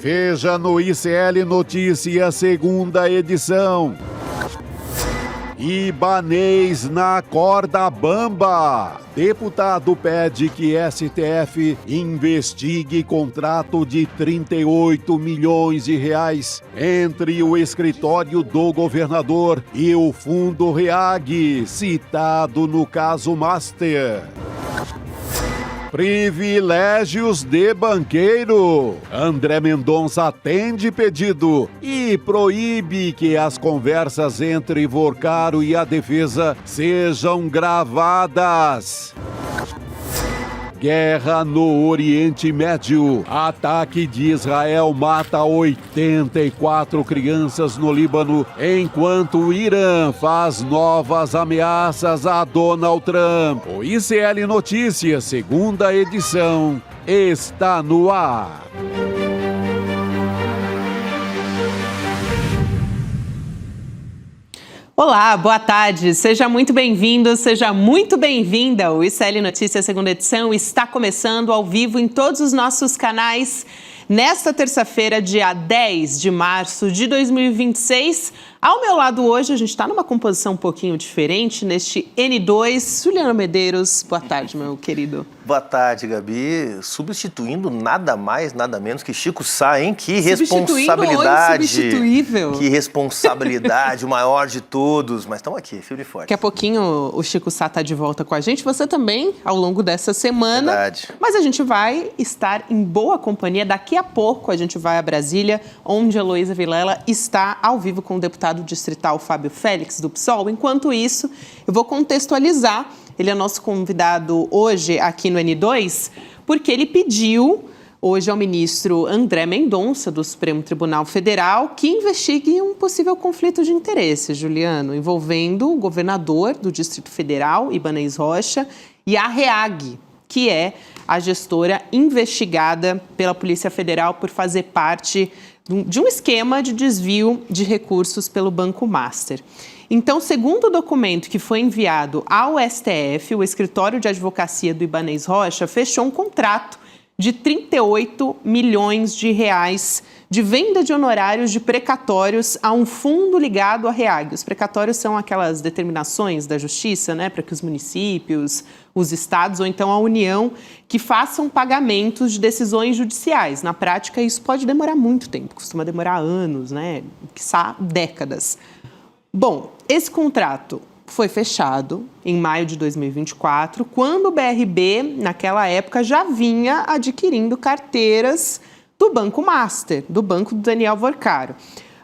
Veja no ICL Notícias, segunda edição. Ibanez na corda bamba. Deputado pede que STF investigue contrato de 38 milhões de reais entre o escritório do governador e o Fundo REAG, citado no caso Master. Privilégios de banqueiro. André Mendonça atende pedido e proíbe que as conversas entre Vorcaro e a defesa sejam gravadas. Guerra no Oriente Médio. Ataque de Israel mata 84 crianças no Líbano, enquanto o Irã faz novas ameaças a Donald Trump. O ICL Notícias, segunda edição, está no ar. Olá, boa tarde, seja muito bem-vindo, seja muito bem-vinda. O ICL Notícias, segunda edição, está começando ao vivo em todos os nossos canais. Nesta terça-feira, dia 10 de março de 2026, ao meu lado hoje, a gente está numa composição um pouquinho diferente, neste N2. Juliano Medeiros, boa tarde, meu querido. Boa tarde, Gabi. Substituindo nada mais, nada menos que Chico Sá, hein? Que responsabilidade. Substituível. Que responsabilidade, o maior de todos. Mas estamos aqui, firme e forte. Daqui a pouquinho o Chico Sá está de volta com a gente. Você também, ao longo dessa semana. Verdade. Mas a gente vai estar em boa companhia. Daqui a pouco a gente vai a Brasília, onde a Heloísa Vilela está ao vivo com o deputado distrital Fábio Félix, do PSOL. Enquanto isso, eu vou contextualizar. Ele é nosso convidado hoje aqui no N2, porque ele pediu hoje ao ministro André Mendonça, do Supremo Tribunal Federal, que investigue um possível conflito de interesse, Juliano, envolvendo o governador do Distrito Federal, Ibanez Rocha, e a REAG, que é a gestora investigada pela Polícia Federal por fazer parte de um esquema de desvio de recursos pelo Banco Master. Então, segundo o documento que foi enviado ao STF, o escritório de advocacia do Ibanez Rocha fechou um contrato de 38 milhões de reais de venda de honorários de precatórios a um fundo ligado à REAG. Os precatórios são aquelas determinações da Justiça, né, para que os municípios, os estados ou então a União que façam pagamentos de decisões judiciais. Na prática, isso pode demorar muito tempo, costuma demorar anos, né, quiçá décadas. Bom, esse contrato foi fechado em maio de 2024, quando o BRB, naquela época, já vinha adquirindo carteiras do Banco Master, do banco do Daniel Vorcaro.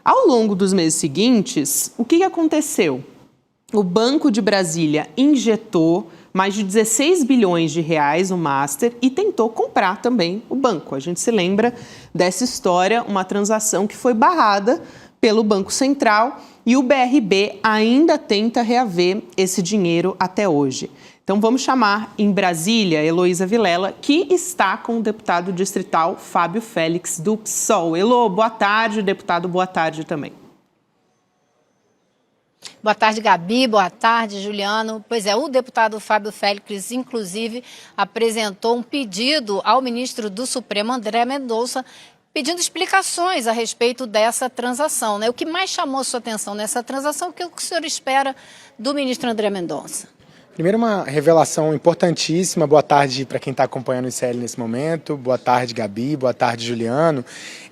Ao longo dos meses seguintes, o que aconteceu? O Banco de Brasília injetou mais de 16 bilhões de reais no Master e tentou comprar também o banco. A gente se lembra dessa história, uma transação que foi barrada pelo Banco Central e o BRB ainda tenta reaver esse dinheiro até hoje. Então vamos chamar em Brasília Heloísa Vilela, que está com o deputado distrital Fábio Félix do PSOL. Elô, boa tarde, deputado, boa tarde também. Boa tarde, Gabi. Boa tarde, Juliano. Pois é, o deputado Fábio Félix, inclusive, apresentou um pedido ao ministro do Supremo, André Mendonça, pedindo explicações a respeito dessa transação, né? O que mais chamou sua atenção nessa transação, o que o senhor espera do ministro André Mendonça? Primeiro, uma revelação importantíssima. Boa tarde para quem está acompanhando o ICL nesse momento. Boa tarde, Gabi. Boa tarde, Juliano.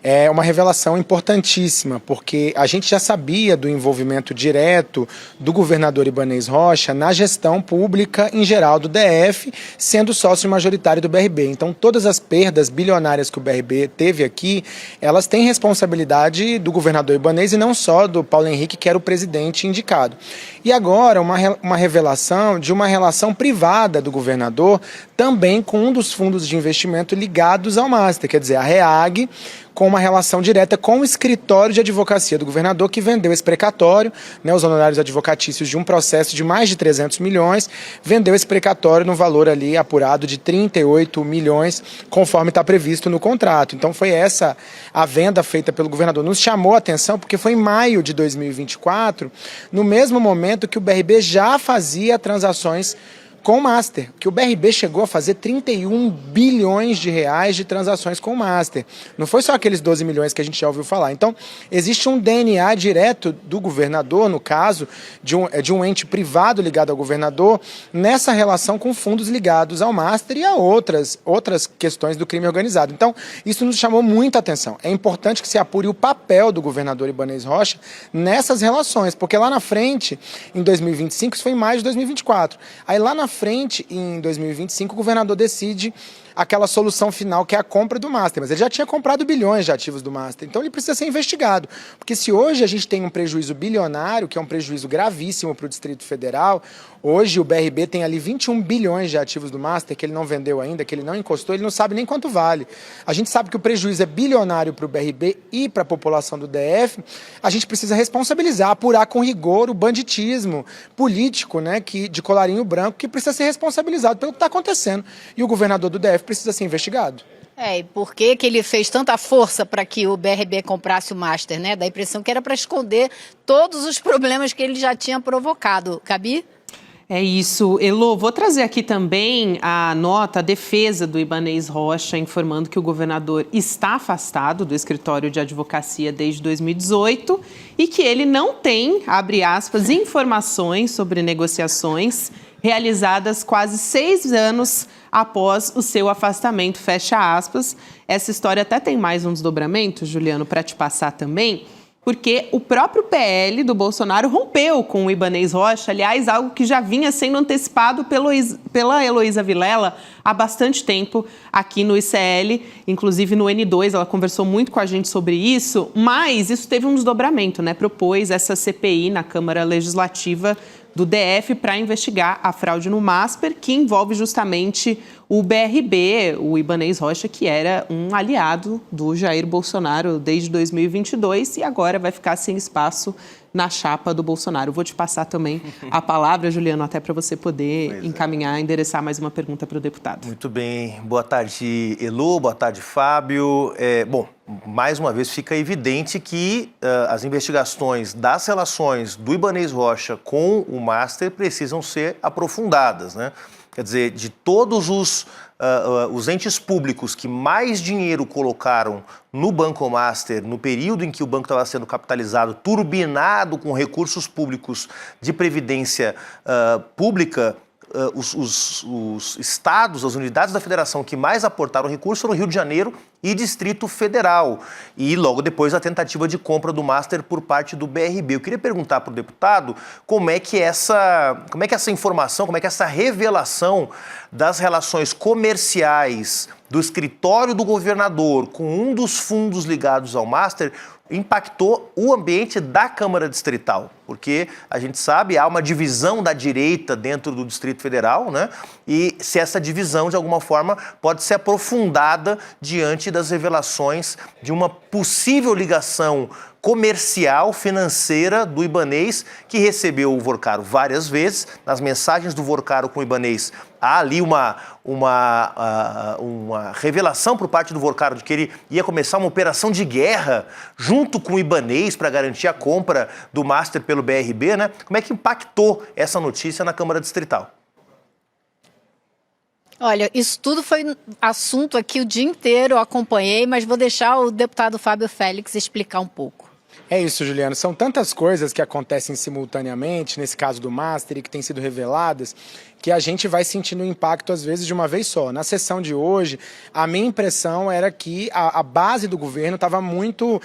É uma revelação importantíssima, porque a gente já sabia do envolvimento direto do governador Ibanez Rocha na gestão pública em geral do DF, sendo sócio majoritário do BRB. Então, todas as perdas bilionárias que o BRB teve aqui, elas têm responsabilidade do governador Ibanez e não só do Paulo Henrique, que era o presidente indicado. E agora, uma revelação de uma relação privada do governador também com um dos fundos de investimento ligados ao Master, quer dizer, a REAG, com uma relação direta com o escritório de advocacia do governador, que vendeu esse precatório, né, os honorários advocatícios de um processo de mais de 300 milhões, vendeu esse precatório no valor ali apurado de 38 milhões, conforme está previsto no contrato. Então foi essa a venda feita pelo governador. Nos chamou a atenção porque foi em maio de 2024, no mesmo momento que o BRB já fazia transações com o Master, que o BRB chegou a fazer 31 bilhões de reais de transações com o Master. Não foi só aqueles 12 milhões que a gente já ouviu falar. Então, existe um DNA direto do governador, no caso, de um ente privado ligado ao governador, nessa relação com fundos ligados ao Master e a outras questões do crime organizado. Então, isso nos chamou muita atenção. É importante que se apure o papel do governador Ibanez Rocha nessas relações, porque lá na frente, em 2025, isso foi em maio de 2024, aí lá na frente, em 2025, o governador decide aquela solução final que é a compra do Master, mas ele já tinha comprado bilhões de ativos do Master, então ele precisa ser investigado, porque se hoje a gente tem um prejuízo bilionário, que é um prejuízo gravíssimo para o Distrito Federal, hoje o BRB tem ali 21 bilhões de ativos do Master, que ele não vendeu ainda, que ele não encostou, ele não sabe nem quanto vale. A gente sabe que o prejuízo é bilionário para o BRB e para a população do DF, a gente precisa responsabilizar, apurar com rigor o banditismo político, né, de colarinho branco, que precisa ser responsabilizado pelo que está acontecendo. E o governador do DF precisa ser investigado. E por que ele fez tanta força para que o BRB comprasse o Master, né? Dá a impressão que era para esconder todos os problemas que ele já tinha provocado. Gabi? É isso. Elô, vou trazer aqui também a nota, a defesa do Ibanez Rocha, informando que o governador está afastado do escritório de advocacia desde 2018 e que ele não tem, abre aspas, informações sobre negociações realizadas quase 6 anos após o seu afastamento, fecha aspas. Essa história até tem mais um desdobramento, Juliano, para te passar também, porque o próprio PL do Bolsonaro rompeu com o Ibanez Rocha, aliás, algo que já vinha sendo antecipado pela Heloísa Vilela há bastante tempo aqui no ICL, inclusive no N2, ela conversou muito com a gente sobre isso, mas isso teve um desdobramento, né? Propôs essa CPI na Câmara Legislativa do DF para investigar a fraude no Masper, que envolve justamente o BRB, o Ibanez Rocha, que era um aliado do Jair Bolsonaro desde 2022 e agora vai ficar sem espaço na chapa do Bolsonaro. Vou te passar também a palavra, Juliano, até para você poder encaminhar, endereçar mais uma pergunta para o deputado. Muito bem. Boa tarde, Elô. Boa tarde, Fábio. Bom, mais uma vez fica evidente que as investigações das relações do Ibanez Rocha com o Master precisam ser aprofundadas, né? Quer dizer, de todos os entes públicos que mais dinheiro colocaram no Banco Master, no período em que o banco estava sendo capitalizado, turbinado com recursos públicos de previdência pública, os estados, as unidades da federação que mais aportaram recursos foram Rio de Janeiro e Distrito Federal. E logo depois a tentativa de compra do Master por parte do BRB. Eu queria perguntar para o deputado como é que essa informação, como é que essa revelação das relações comerciais do escritório do governador com um dos fundos ligados ao Master impactou o ambiente da Câmara Distrital, porque a gente sabe, há uma divisão da direita dentro do Distrito Federal, né? E se essa divisão, de alguma forma, pode ser aprofundada diante das revelações de uma possível ligação comercial, financeira do Ibanez, que recebeu o Vorcaro várias vezes. Nas mensagens do Vorcaro com o Ibanez, há ali uma revelação por parte do Vorcaro de que ele ia começar uma operação de guerra junto com o Ibanez para garantir a compra do Master pelo BRB, né? Como é que impactou essa notícia na Câmara Distrital? Olha, isso tudo foi assunto aqui o dia inteiro, eu acompanhei, mas vou deixar o deputado Fábio Félix explicar um pouco. É isso, Juliano. São tantas coisas que acontecem simultaneamente, nesse caso do Master, e que têm sido reveladas, que a gente vai sentindo o impacto, às vezes, de uma vez só. Na sessão de hoje, a minha impressão era que a base do governo estava muito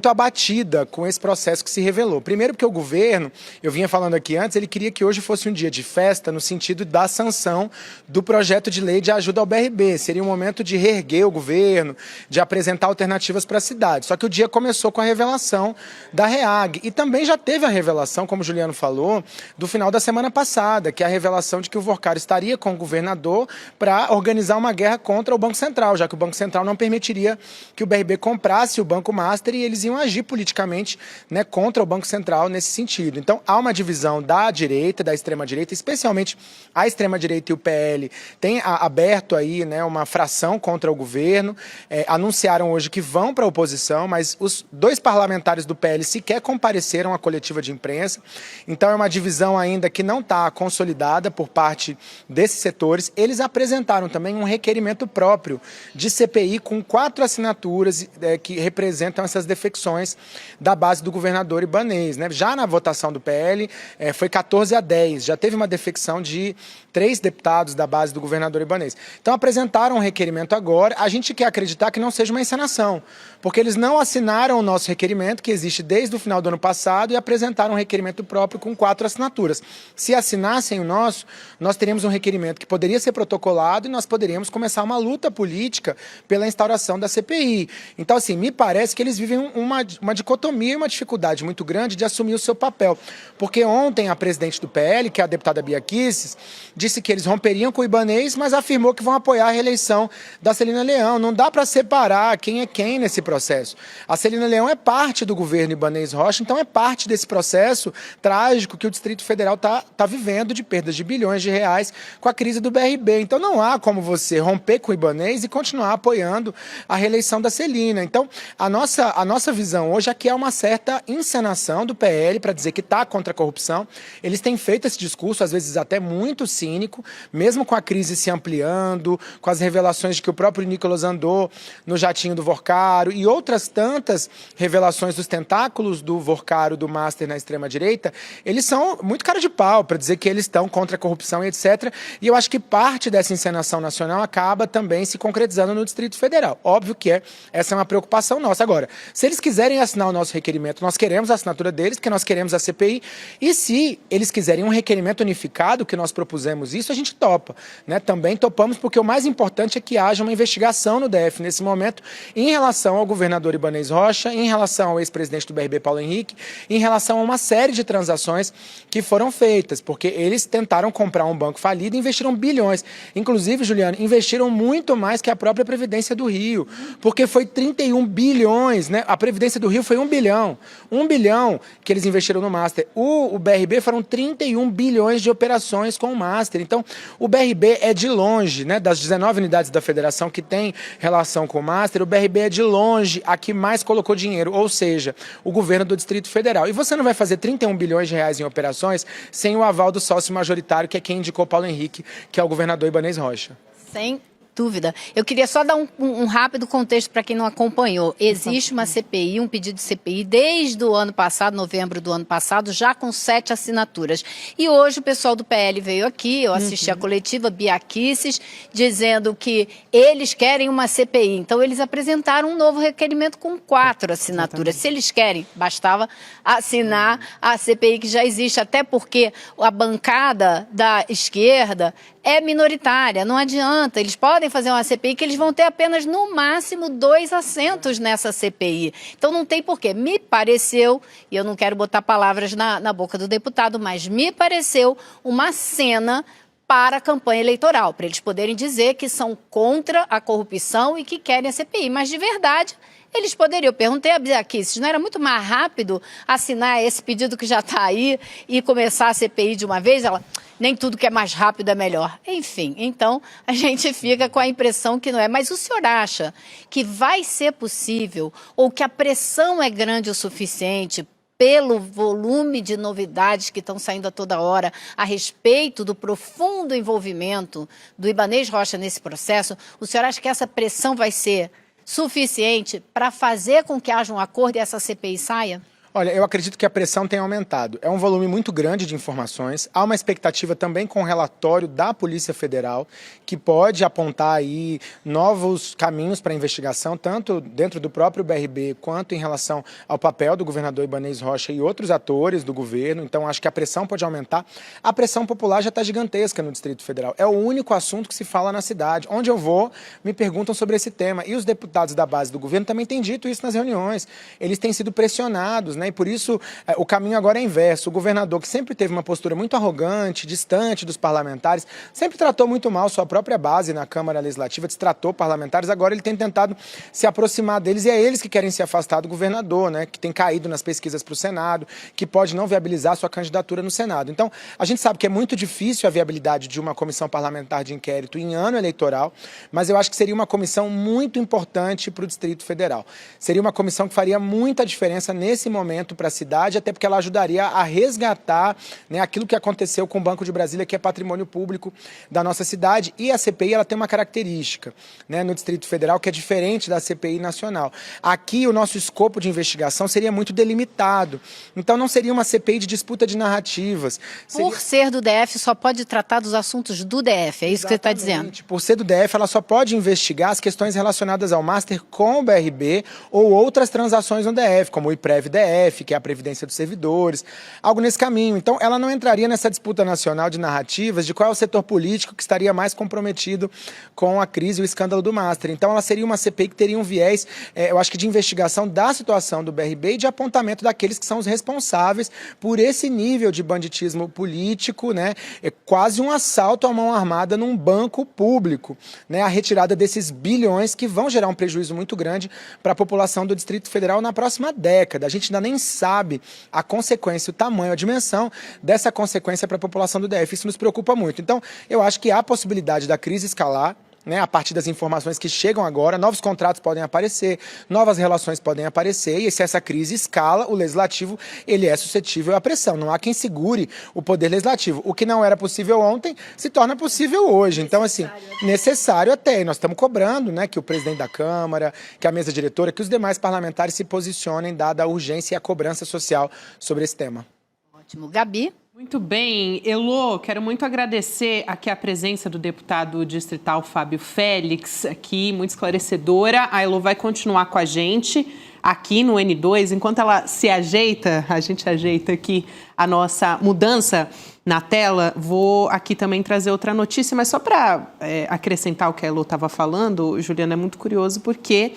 abatida com esse processo que se revelou. Primeiro porque o governo, eu vinha falando aqui antes, ele queria que hoje fosse um dia de festa no sentido da sanção do projeto de lei de ajuda ao BRB. Seria um momento de reerguer o governo, de apresentar alternativas para a cidade. Só que o dia começou com a revelação da REAG. E também já teve a revelação, como o Juliano falou, do final da semana passada, que é a revelação de que o Vorcaro estaria com o governador para organizar uma guerra contra o Banco Central, já que o Banco Central não permitiria que o BRB comprasse o Banco Master e eles iam agir politicamente, né, contra o Banco Central nesse sentido. Então, há uma divisão da direita, da extrema-direita, especialmente a extrema-direita e o PL tem aberto aí, né, uma fração contra o governo, anunciaram hoje que vão para a oposição, mas os 2 parlamentares do PL sequer compareceram à coletiva de imprensa. Então, é uma divisão ainda que não está consolidada por parte parte desses setores, eles apresentaram também um requerimento próprio de CPI com 4 assinaturas que representam essas defecções da base do governador Ibanez, né? Já na votação do PL foi 14-10, já teve uma defecção de 3 deputados da base do governador Ibanez. Então apresentaram um requerimento agora, a gente quer acreditar que não seja uma encenação, porque eles não assinaram o nosso requerimento, que existe desde o final do ano passado, e apresentaram um requerimento próprio com 4 assinaturas. Se assinassem o nosso, nós teríamos um requerimento que poderia ser protocolado e nós poderíamos começar uma luta política pela instauração da CPI. Então, assim, me parece que eles vivem uma dicotomia e uma dificuldade muito grande de assumir o seu papel. Porque ontem a presidente do PL, que é a deputada Bia Kicis, disse que eles romperiam com o Ibanez, mas afirmou que vão apoiar a reeleição da Celina Leão. Não dá para separar quem é quem nesse processo. A Celina Leão é parte do governo Ibanez Rocha, então é parte desse processo trágico que o Distrito Federal está vivendo de perdas de bilhões de reais com a crise do BRB. Então não há como você romper com o Ibanez e continuar apoiando a reeleição da Celina. Então a nossa visão hoje aqui é uma certa encenação do PL para dizer que está contra a corrupção. Eles têm feito esse discurso, às vezes até muito cínico, mesmo com a crise se ampliando, com as revelações de que o próprio Nicolas andou no jatinho do Vorcaro e outras tantas revelações dos tentáculos do Vorcaro, do Master na extrema-direita, eles são muito cara de pau para dizer que eles estão contra a corrupção e etc. E eu acho que parte dessa encenação nacional acaba também se concretizando no Distrito Federal. Óbvio que essa é uma preocupação nossa. Agora, se eles quiserem assinar o nosso requerimento, nós queremos a assinatura deles, porque nós queremos a CPI, e se eles quiserem um requerimento unificado, que nós propusemos isso, a gente topa, né? Também topamos, porque o mais importante é que haja uma investigação no DF nesse momento em relação ao governador Ibanez Rocha, em relação ao ex-presidente do BRB, Paulo Henrique, em relação a uma série de transações que foram feitas, porque eles tentaram comprar um banco falido e investiram bilhões. Inclusive, Juliano, investiram muito mais que a própria Previdência do Rio, porque foi 31 bilhões, né? A Previdência do Rio foi 1 bilhão. 1 bilhão que eles investiram no Master. O BRB foram 31 bilhões de operações com o Master. Então, o BRB é de longe, né? Das 19 unidades da federação que tem relação com o Master, o BRB é de longe a que mais colocou dinheiro, ou seja, o governo do Distrito Federal. E você não vai fazer 31 bilhões de reais em operações sem o aval do sócio majoritário, que é quem indicou Paulo Henrique, que é o governador Ibanez Rocha. Sem dúvida. Eu queria só dar um rápido contexto para quem não acompanhou. Existe uma CPI, um pedido de CPI, desde o ano passado, novembro do ano passado, já com 7 assinaturas. E hoje o pessoal do PL veio aqui, eu assisti a coletiva, Bia Kicis, dizendo que eles querem uma CPI. Então eles apresentaram um novo requerimento com 4 assinaturas. Se eles querem, bastava assinar a CPI que já existe, até porque a bancada da esquerda é minoritária, não adianta. Eles podem fazer uma CPI que eles vão ter apenas, no máximo, 2 assentos nessa CPI. Então não tem porquê. Me pareceu, e eu não quero botar palavras na boca do deputado, mas me pareceu uma cena para a campanha eleitoral, para eles poderem dizer que são contra a corrupção e que querem a CPI. Mas, de verdade, eles poderiam. Eu perguntei a Bia Kicis, não era muito mais rápido assinar esse pedido que já está aí e começar a CPI de uma vez? Ela, nem tudo que é mais rápido é melhor. Enfim, então a gente fica com a impressão que não é. Mas o senhor acha que vai ser possível ou que a pressão é grande o suficiente pelo volume de novidades que estão saindo a toda hora a respeito do profundo envolvimento do Ibanez Rocha nesse processo? O senhor acha que essa pressão vai ser suficiente para fazer com que haja um acordo e essa CPI saia? Olha, eu acredito que a pressão tem aumentado. É um volume muito grande de informações. Há uma expectativa também com o relatório da Polícia Federal, que pode apontar aí novos caminhos para a investigação, tanto dentro do próprio BRB, quanto em relação ao papel do governador Ibanez Rocha e outros atores do governo. Então, acho que a pressão pode aumentar. A pressão popular já está gigantesca no Distrito Federal. É o único assunto que se fala na cidade. Onde eu vou, me perguntam sobre esse tema. E os deputados da base do governo também têm dito isso nas reuniões. Eles têm sido pressionados, né? E por isso o caminho agora é inverso. O governador, que sempre teve uma postura muito arrogante, distante dos parlamentares, sempre tratou muito mal sua própria base na Câmara Legislativa, destratou parlamentares, agora ele tem tentado se aproximar deles e é eles que querem se afastar do governador, né? Que tem caído nas pesquisas para o Senado, que pode não viabilizar sua candidatura no Senado. Então, a gente sabe que é muito difícil a viabilidade de uma comissão parlamentar de inquérito em ano eleitoral, mas eu acho que seria uma comissão muito importante para o Distrito Federal. Seria uma comissão que faria muita diferença nesse momento momento para a cidade, até porque ela ajudaria a resgatar, né, aquilo que aconteceu com o Banco de Brasília, que é patrimônio público da nossa cidade. E a CPI ela tem uma característica, né, no Distrito Federal que é diferente da CPI nacional. Aqui o nosso escopo de investigação seria muito delimitado. Então não seria uma CPI de disputa de narrativas. Por ser do DF, só pode tratar dos assuntos do DF, é isso que você está dizendo? Por ser do DF, ela só pode investigar as questões relacionadas ao Master com o BRB ou outras transações no DF, como o IPREV-DF, que é a Previdência dos Servidores, algo nesse caminho. Então, ela não entraria nessa disputa nacional de narrativas de qual é o setor político que estaria mais comprometido com a crise e o escândalo do Master. Então, ela seria uma CPI que teria um viés, eu acho que de investigação da situação do BRB e de apontamento daqueles que são os responsáveis por esse nível de banditismo político, né? É quase um assalto à mão armada num banco público, né? A retirada desses bilhões que vão gerar um prejuízo muito grande para a população do Distrito Federal na próxima década. A gente ainda nem sabe a consequência, o tamanho, a dimensão dessa consequência para a população do DF. Isso nos preocupa muito. Então, eu acho que há a possibilidade da crise escalar, né, a partir das informações que chegam agora, novos contratos podem aparecer, novas relações podem aparecer, e se essa crise escala, o legislativo ele é suscetível à pressão. Não há quem segure o poder legislativo. O que não era possível ontem se torna possível hoje. Então, assim, necessário até. E nós estamos cobrando, né, que o presidente da Câmara, que a mesa diretora, que os demais parlamentares se posicionem, dada a urgência e a cobrança social sobre esse tema. Ótimo. Gabi? Muito bem. Elô, quero muito agradecer aqui a presença do deputado distrital Fábio Félix, aqui, muito esclarecedora. A Elô vai continuar com a gente aqui no N2. Enquanto ela se ajeita, a gente ajeita aqui a nossa mudança na tela, vou aqui também trazer outra notícia, mas só para acrescentar o que a Elô estava falando, Juliana, é muito curioso porque,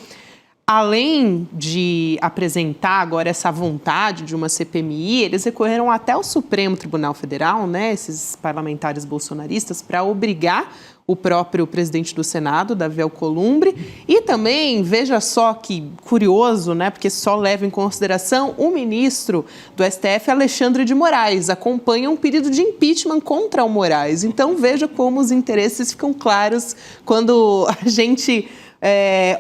além de apresentar agora essa vontade de uma CPMI, eles recorreram até o Supremo Tribunal Federal, né, esses parlamentares bolsonaristas, para obrigar o próprio presidente do Senado, Davi Alcolumbre, e também, veja só que curioso, né, porque só leva em consideração o ministro do STF, Alexandre de Moraes, acompanha um pedido de impeachment contra o Moraes. Então, veja como os interesses ficam claros quando a gente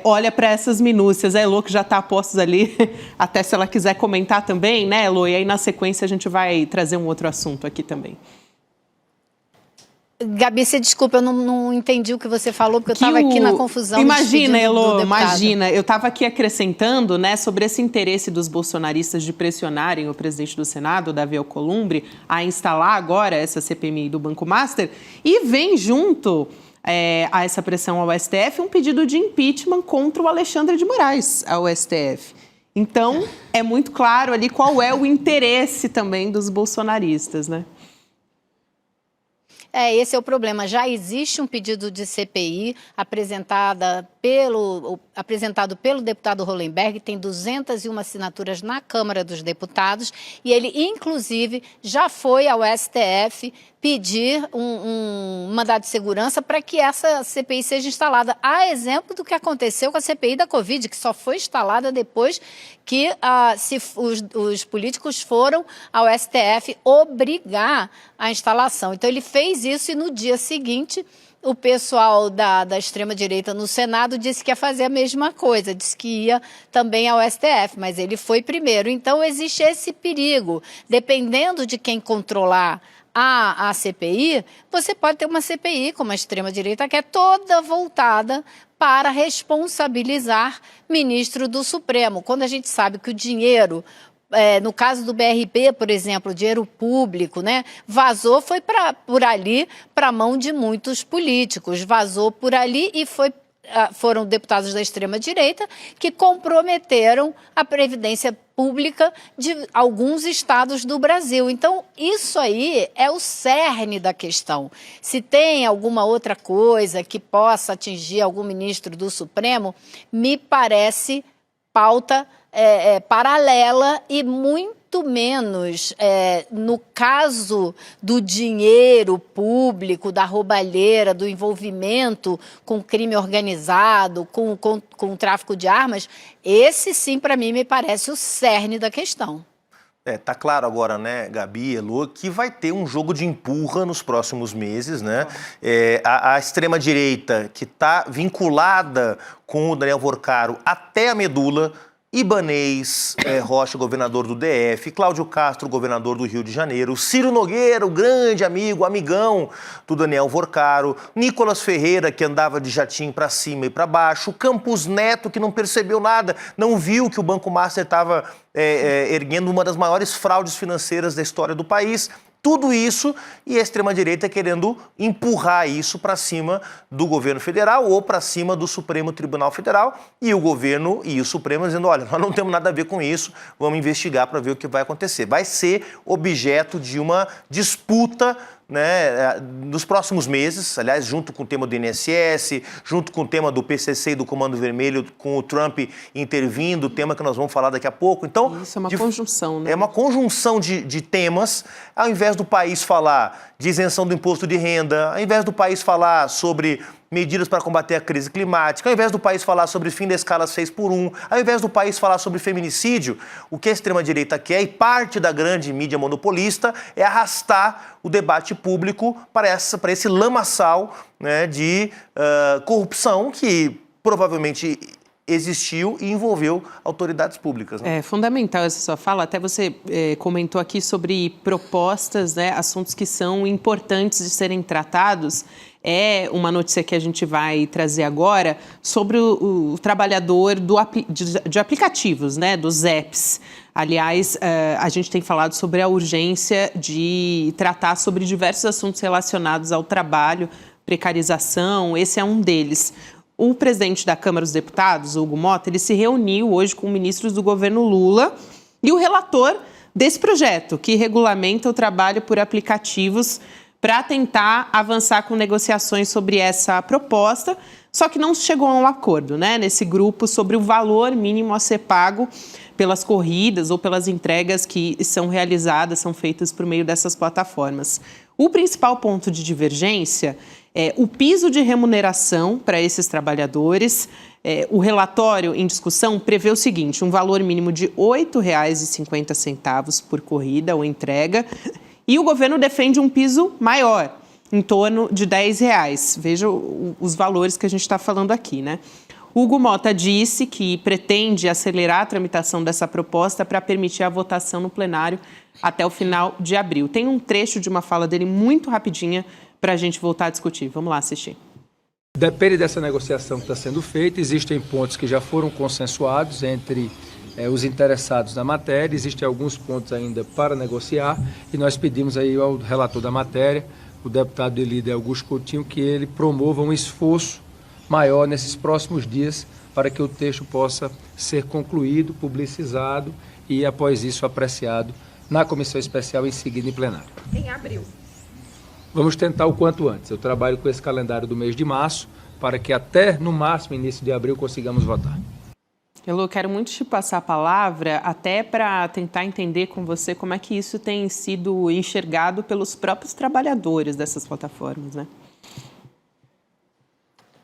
olha para essas minúcias. A Elô, que já está a postos ali, até se ela quiser comentar também, né, Elô? E aí, na sequência, a gente vai trazer um outro assunto aqui também. Gabi, você desculpa, eu não entendi o que você falou, porque eu estava aqui na confusão. Imagina, Elô, imagina. Eu estava aqui acrescentando, né, sobre esse interesse dos bolsonaristas de pressionarem o presidente do Senado, Davi Alcolumbre, a instalar agora essa CPMI do Banco Master, e vem junto a essa pressão ao STF um pedido de impeachment contra o Alexandre de Moraes ao STF. Então, é muito claro ali qual é o interesse também dos bolsonaristas, né? Esse é o problema. Já existe um pedido de CPI apresentado pelo deputado Hollenberg, tem 201 assinaturas na Câmara dos Deputados, e ele, inclusive, já foi ao STF pedir um mandado de segurança para que essa CPI seja instalada. A exemplo do que aconteceu com a CPI da Covid, que só foi instalada depois que os políticos foram ao STF obrigar a instalação. Então, ele fez isso e no dia seguinte o pessoal da extrema-direita no Senado disse que ia fazer a mesma coisa, disse que ia também ao STF, mas ele foi primeiro. Então, existe esse perigo. Dependendo de quem controlar a CPI, você pode ter uma CPI, como a extrema-direita, que é toda voltada para responsabilizar ministro do Supremo. Quando a gente sabe que o dinheiro, no caso do BRB, por exemplo, o dinheiro público, né, vazou, foi por ali para a mão de muitos políticos, vazou por ali e foram deputados da extrema-direita que comprometeram a previdência pública de alguns estados do Brasil. Então, isso aí é o cerne da questão. Se tem alguma outra coisa que possa atingir algum ministro do Supremo, me parece pauta paralela e muito menos no caso do dinheiro público, da roubalheira, do envolvimento com crime organizado, com o tráfico de armas. Esse sim, para mim, me parece o cerne da questão. Tá claro agora, né, Gabi, Elô, que vai ter um jogo de empurra nos próximos meses, né? A extrema-direita, que está vinculada com o Daniel Vorcaro até a medula, Ibanez Rocha, governador do DF, Cláudio Castro, governador do Rio de Janeiro, Ciro Nogueira, o grande amigo, amigão do Daniel Vorcaro, Nicolas Ferreira, que andava de jatinho para cima e para baixo, Campos Neto, que não percebeu nada, não viu que o Banco Master estava erguendo uma das maiores fraudes financeiras da história do país. Tudo isso e a extrema-direita querendo empurrar isso para cima do governo federal ou para cima do Supremo Tribunal Federal e o governo e o Supremo dizendo, olha, nós não temos nada a ver com isso, vamos investigar para ver o que vai acontecer. Vai ser objeto de uma disputa, né, nos próximos meses, aliás, junto com o tema do INSS, junto com o tema do PCC e do Comando Vermelho, com o Trump intervindo, tema que nós vamos falar daqui a pouco. Então, isso é uma conjunção, né? É uma conjunção de temas, ao invés do país falar de isenção do imposto de renda, ao invés do país falar sobre medidas para combater a crise climática, ao invés do país falar sobre fim da escala 6x1, ao invés do país falar sobre feminicídio, o que a extrema-direita quer, e parte da grande mídia monopolista, é arrastar o debate público para esse lamaçal, né, de corrupção que provavelmente existiu e envolveu autoridades públicas. Né? É fundamental essa sua fala. Até você comentou aqui sobre propostas, né, assuntos que são importantes de serem tratados. É uma notícia que a gente vai trazer agora sobre o trabalhador de aplicativos, né, dos apps. Aliás, a gente tem falado sobre a urgência de tratar sobre diversos assuntos relacionados ao trabalho, precarização, esse é um deles. O presidente da Câmara dos Deputados, Hugo Mota, ele se reuniu hoje com ministros do governo Lula e o relator desse projeto, que regulamenta o trabalho por aplicativos, para tentar avançar com negociações sobre essa proposta, só que não chegou a um acordo, né, nesse grupo sobre o valor mínimo a ser pago pelas corridas ou pelas entregas que são realizadas, são feitas por meio dessas plataformas. O principal ponto de divergência é o piso de remuneração para esses trabalhadores. O relatório em discussão prevê o seguinte, um valor mínimo de R$ 8,50 por corrida ou entrega, e o governo defende um piso maior, em torno de R$ 10. Veja os valores que a gente está falando aqui, né? Hugo Mota disse que pretende acelerar a tramitação dessa proposta para permitir a votação no plenário até o final de abril. Tem um trecho de uma fala dele muito rapidinha para a gente voltar a discutir. Vamos lá assistir. Depende dessa negociação que está sendo feita. Existem pontos que já foram consensuados entre os interessados na matéria, existem alguns pontos ainda para negociar e nós pedimos aí ao relator da matéria, o deputado de líder Augusto Coutinho, que ele promova um esforço maior nesses próximos dias para que o texto possa ser concluído, publicizado e após isso apreciado na comissão especial em seguida em plenário. Em abril. Vamos tentar o quanto antes. Eu trabalho com esse calendário do mês de março para que até no máximo início de abril consigamos votar. Eu quero muito te passar a palavra até para tentar entender com você como é que isso tem sido enxergado pelos próprios trabalhadores dessas plataformas, né?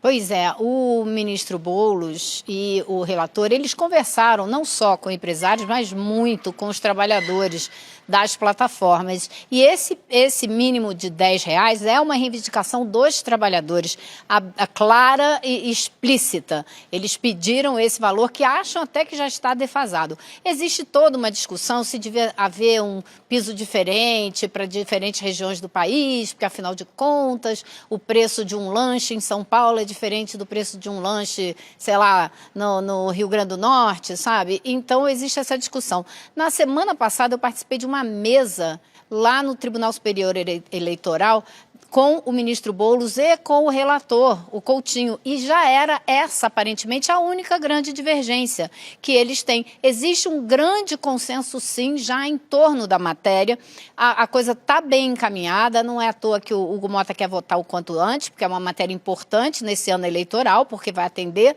Pois é, o ministro Boulos e o relator, eles conversaram não só com empresários, mas muito com os trabalhadores das plataformas. E esse mínimo de R$10 é uma reivindicação dos trabalhadores, a clara e explícita. Eles pediram esse valor que acham até que já está defasado. Existe toda uma discussão se devia haver um piso diferente para diferentes regiões do país, porque afinal de contas o preço de um lanche em São Paulo é diferente do preço de um lanche, sei lá, no Rio Grande do Norte, sabe? Então existe essa discussão. Na semana passada eu participei de uma mesa lá no Tribunal Superior Eleitoral com o ministro Boulos e com o relator, o Coutinho, e já era essa, aparentemente, a única grande divergência que eles têm. Existe um grande consenso, sim, já em torno da matéria, a coisa está bem encaminhada, não é à toa que o Hugo Mota quer votar o quanto antes, porque é uma matéria importante nesse ano eleitoral, porque vai atender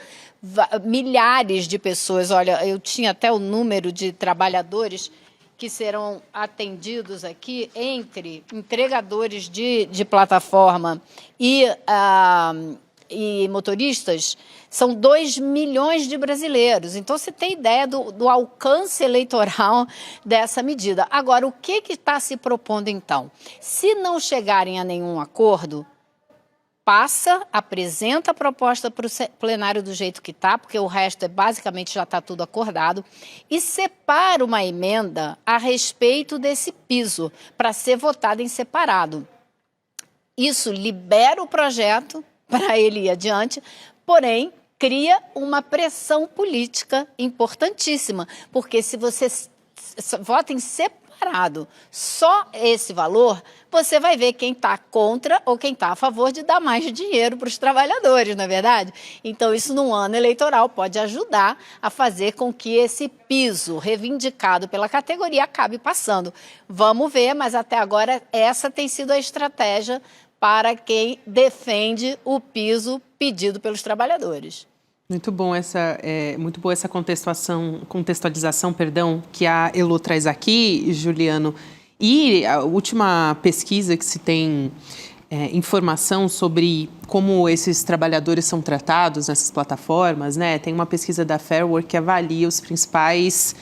milhares de pessoas. Olha, eu tinha até o número de trabalhadores que serão atendidos aqui entre entregadores de plataforma e motoristas, são 2 milhões de brasileiros. Então, você tem ideia do alcance eleitoral dessa medida. Agora, o que está se propondo, então? Se não chegarem a nenhum acordo, passa, apresenta a proposta para o plenário do jeito que está, porque o resto basicamente já está tudo acordado, e separa uma emenda a respeito desse piso, para ser votada em separado. Isso libera o projeto para ele ir adiante, porém cria uma pressão política importantíssima, porque se você vota em separado só esse valor, você vai ver quem está contra ou quem está a favor de dar mais dinheiro para os trabalhadores, não é verdade? Então, isso num ano eleitoral pode ajudar a fazer com que esse piso reivindicado pela categoria acabe passando. Vamos ver, mas até agora essa tem sido a estratégia para quem defende o piso pedido pelos trabalhadores. Muito bom muito boa essa contextualização, que a Elo traz aqui, Juliano. E a última pesquisa que se tem informação sobre como esses trabalhadores são tratados nessas plataformas, né? Tem uma pesquisa da Fair Work que avalia os principais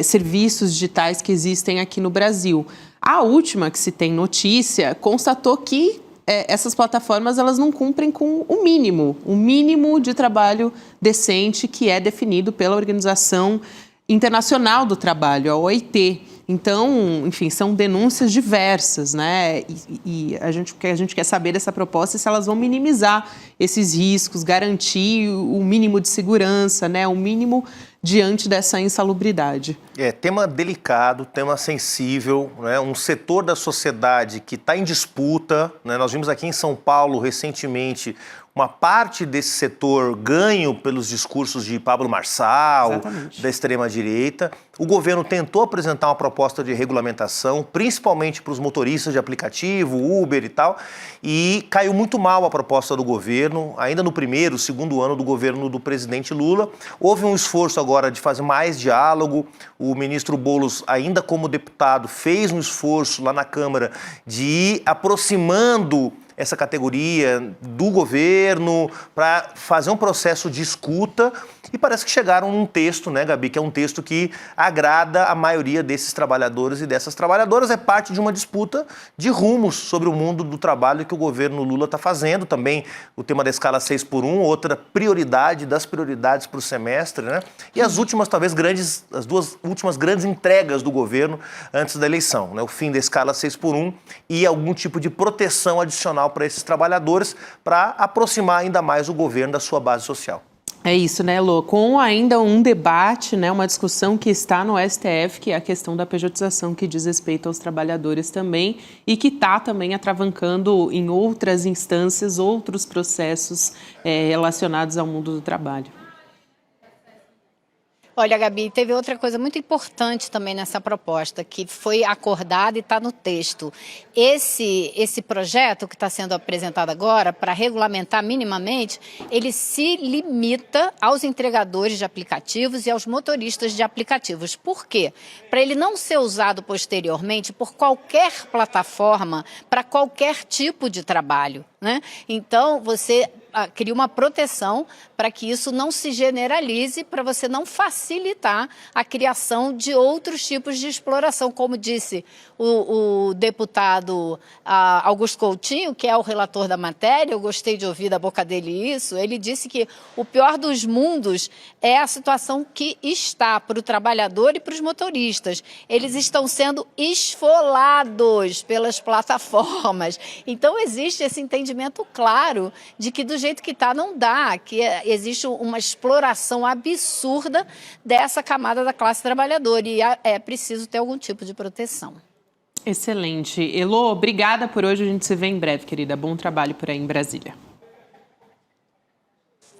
serviços digitais que existem aqui no Brasil. A última que se tem notícia constatou que essas plataformas elas não cumprem com o mínimo de trabalho decente que é definido pela Organização Internacional do Trabalho, a OIT. Então, enfim, são denúncias diversas, né? E a gente quer saber dessa proposta se elas vão minimizar esses riscos, garantir o mínimo de segurança, né? O mínimo diante dessa insalubridade. Tema delicado, tema sensível, né? Um setor da sociedade que está em disputa, né? Nós vimos aqui em São Paulo recentemente uma parte desse setor ganho pelos discursos de Pablo Marçal, exatamente, da extrema-direita. O governo tentou apresentar uma proposta de regulamentação, principalmente para os motoristas de aplicativo, Uber e tal, e caiu muito mal a proposta do governo, ainda no primeiro, segundo ano do governo do presidente Lula. Houve um esforço agora de fazer mais diálogo. O ministro Boulos, ainda como deputado, fez um esforço lá na Câmara de ir aproximando essa categoria do governo para fazer um processo de escuta e parece que chegaram num texto, né, Gabi, que é um texto que agrada a maioria desses trabalhadores e dessas trabalhadoras. É parte de uma disputa de rumos sobre o mundo do trabalho que o governo Lula está fazendo. Também o tema da escala 6x1, outra prioridade das prioridades para o semestre, né? E as duas últimas grandes entregas do governo antes da eleição, né? O fim da escala 6x1 e algum tipo de proteção adicional para esses trabalhadores, para aproximar ainda mais o governo da sua base social. É isso, né, Lô? Com ainda um debate, né, uma discussão que está no STF, que é a questão da pejotização, que diz respeito aos trabalhadores também, e que está também atravancando em outras instâncias, outros processos relacionados ao mundo do trabalho. Olha, Gabi, teve outra coisa muito importante também nessa proposta, que foi acordada e está no texto. Esse projeto que está sendo apresentado agora, para regulamentar minimamente, ele se limita aos entregadores de aplicativos e aos motoristas de aplicativos. Por quê? Para ele não ser usado posteriormente por qualquer plataforma, para qualquer tipo de trabalho, né? Então, você cria uma proteção para que isso não se generalize, para você não facilitar a criação de outros tipos de exploração. Como disse o deputado Augusto Coutinho, que é o relator da matéria, eu gostei de ouvir da boca dele isso, ele disse que o pior dos mundos é a situação que está para o trabalhador e para os motoristas. Eles estão sendo esfolados pelas plataformas. Então, existe esse entendimento claro de que do jeito que está não dá, que existe uma exploração absurda dessa camada da classe trabalhadora e é preciso ter algum tipo de proteção. Excelente. Elo, obrigada por hoje. A gente se vê em breve, querida. Bom trabalho por aí em Brasília.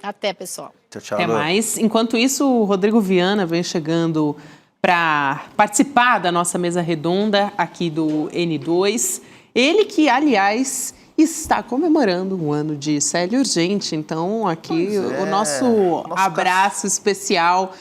Até, pessoal. Tchau, tchau. Até mais. Enquanto isso, o Rodrigo Viana vem chegando para participar da nossa mesa redonda aqui do N2. Ele que, aliás, está comemorando um ano de Célio Urgente. Então, aqui o nosso abraço especial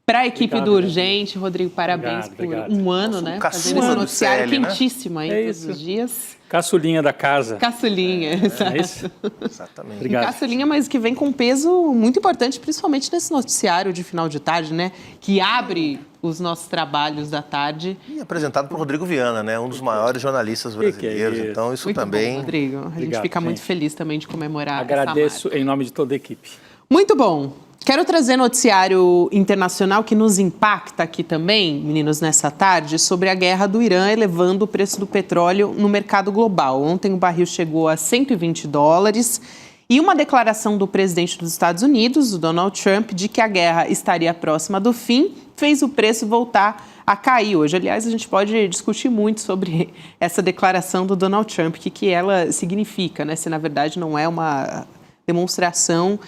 Para a equipe Obrigado, do Urgente, Rodrigo, parabéns Obrigado. por um ano, né? Caçula Fazendo esse do noticiário CL, né? quentíssimo aí todos isso. os dias. Caçulinha da casa. Caçulinha, É exato. isso? Exatamente. Obrigado. Caçulinha, mas que vem com um peso muito importante, principalmente nesse noticiário de final de tarde, né? Que abre os nossos trabalhos da tarde. E apresentado por Rodrigo Viana, né? Um dos maiores jornalistas Que é brasileiros. isso? Então, isso Muito também. bom, Rodrigo. A gente Obrigado, fica muito gente. feliz também de comemorar Agradeço essa marca. em nome de toda a equipe. Muito bom. Quero trazer noticiário internacional que nos impacta aqui também, meninos, nessa tarde, sobre a guerra do Irã elevando o preço do petróleo no mercado global. Ontem o barril chegou a $120 e uma declaração do presidente dos Estados Unidos, o Donald Trump, de que a guerra estaria próxima do fim, fez o preço voltar a cair hoje. Aliás, a gente pode discutir muito sobre essa declaração do Donald Trump, o que ela significa, né? Se na verdade não é uma demonstração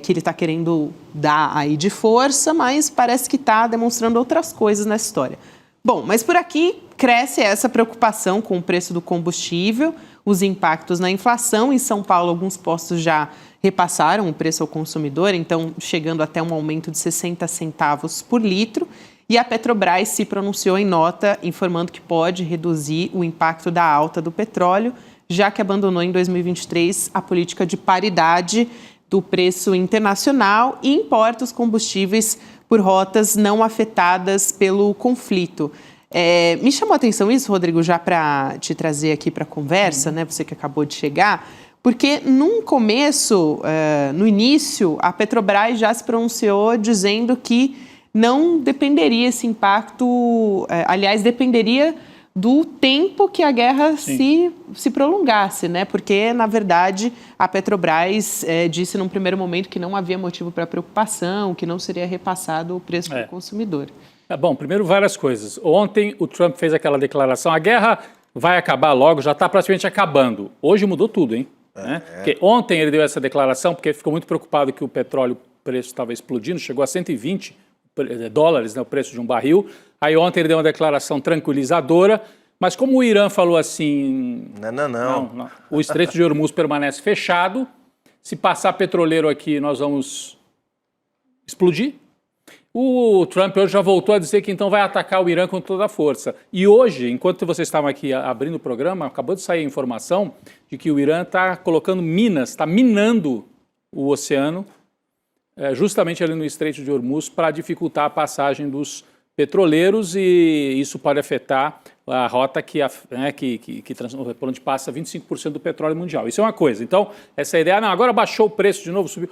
que ele está querendo dar aí de força, mas parece que está demonstrando outras coisas nessa história. Bom, mas por aqui cresce essa preocupação com o preço do combustível, os impactos na inflação. Em São Paulo, alguns postos já repassaram o preço ao consumidor, então chegando até um aumento de 60 centavos por litro. E a Petrobras se pronunciou em nota, informando que pode reduzir o impacto da alta do petróleo, já que abandonou em 2023 a política de paridade do preço internacional e importa os combustíveis por rotas não afetadas pelo conflito. Me chamou a atenção isso, Rodrigo, já para te trazer aqui para a conversa, né? Você que acabou de chegar, porque no início, a Petrobras já se pronunciou dizendo que não dependeria esse impacto, aliás, dependeria do tempo que a guerra se prolongasse, né? Porque, na verdade, a Petrobras disse num primeiro momento que não havia motivo para preocupação, que não seria repassado o preço para o consumidor. Bom, primeiro várias coisas. Ontem o Trump fez aquela declaração, a guerra vai acabar logo, já está praticamente acabando. Hoje mudou tudo, hein? Porque ontem ele deu essa declaração porque ficou muito preocupado que o petróleo, o preço estava explodindo, chegou a $120, né, o preço de um barril. Aí ontem ele deu uma declaração tranquilizadora, mas como o Irã falou assim... Não. O Estreito de Hormuz permanece fechado, se passar petroleiro aqui nós vamos explodir. O Trump hoje já voltou a dizer que então vai atacar o Irã com toda a força. E hoje, enquanto vocês estavam aqui abrindo o programa, acabou de sair a informação de que o Irã está colocando minas, está minando o oceano, justamente ali no Estreito de Hormuz, para dificultar a passagem dos petroleiros, e isso pode afetar a rota por onde passa 25% do petróleo mundial. Isso é uma coisa. Então, essa ideia, agora baixou o preço de novo, subiu.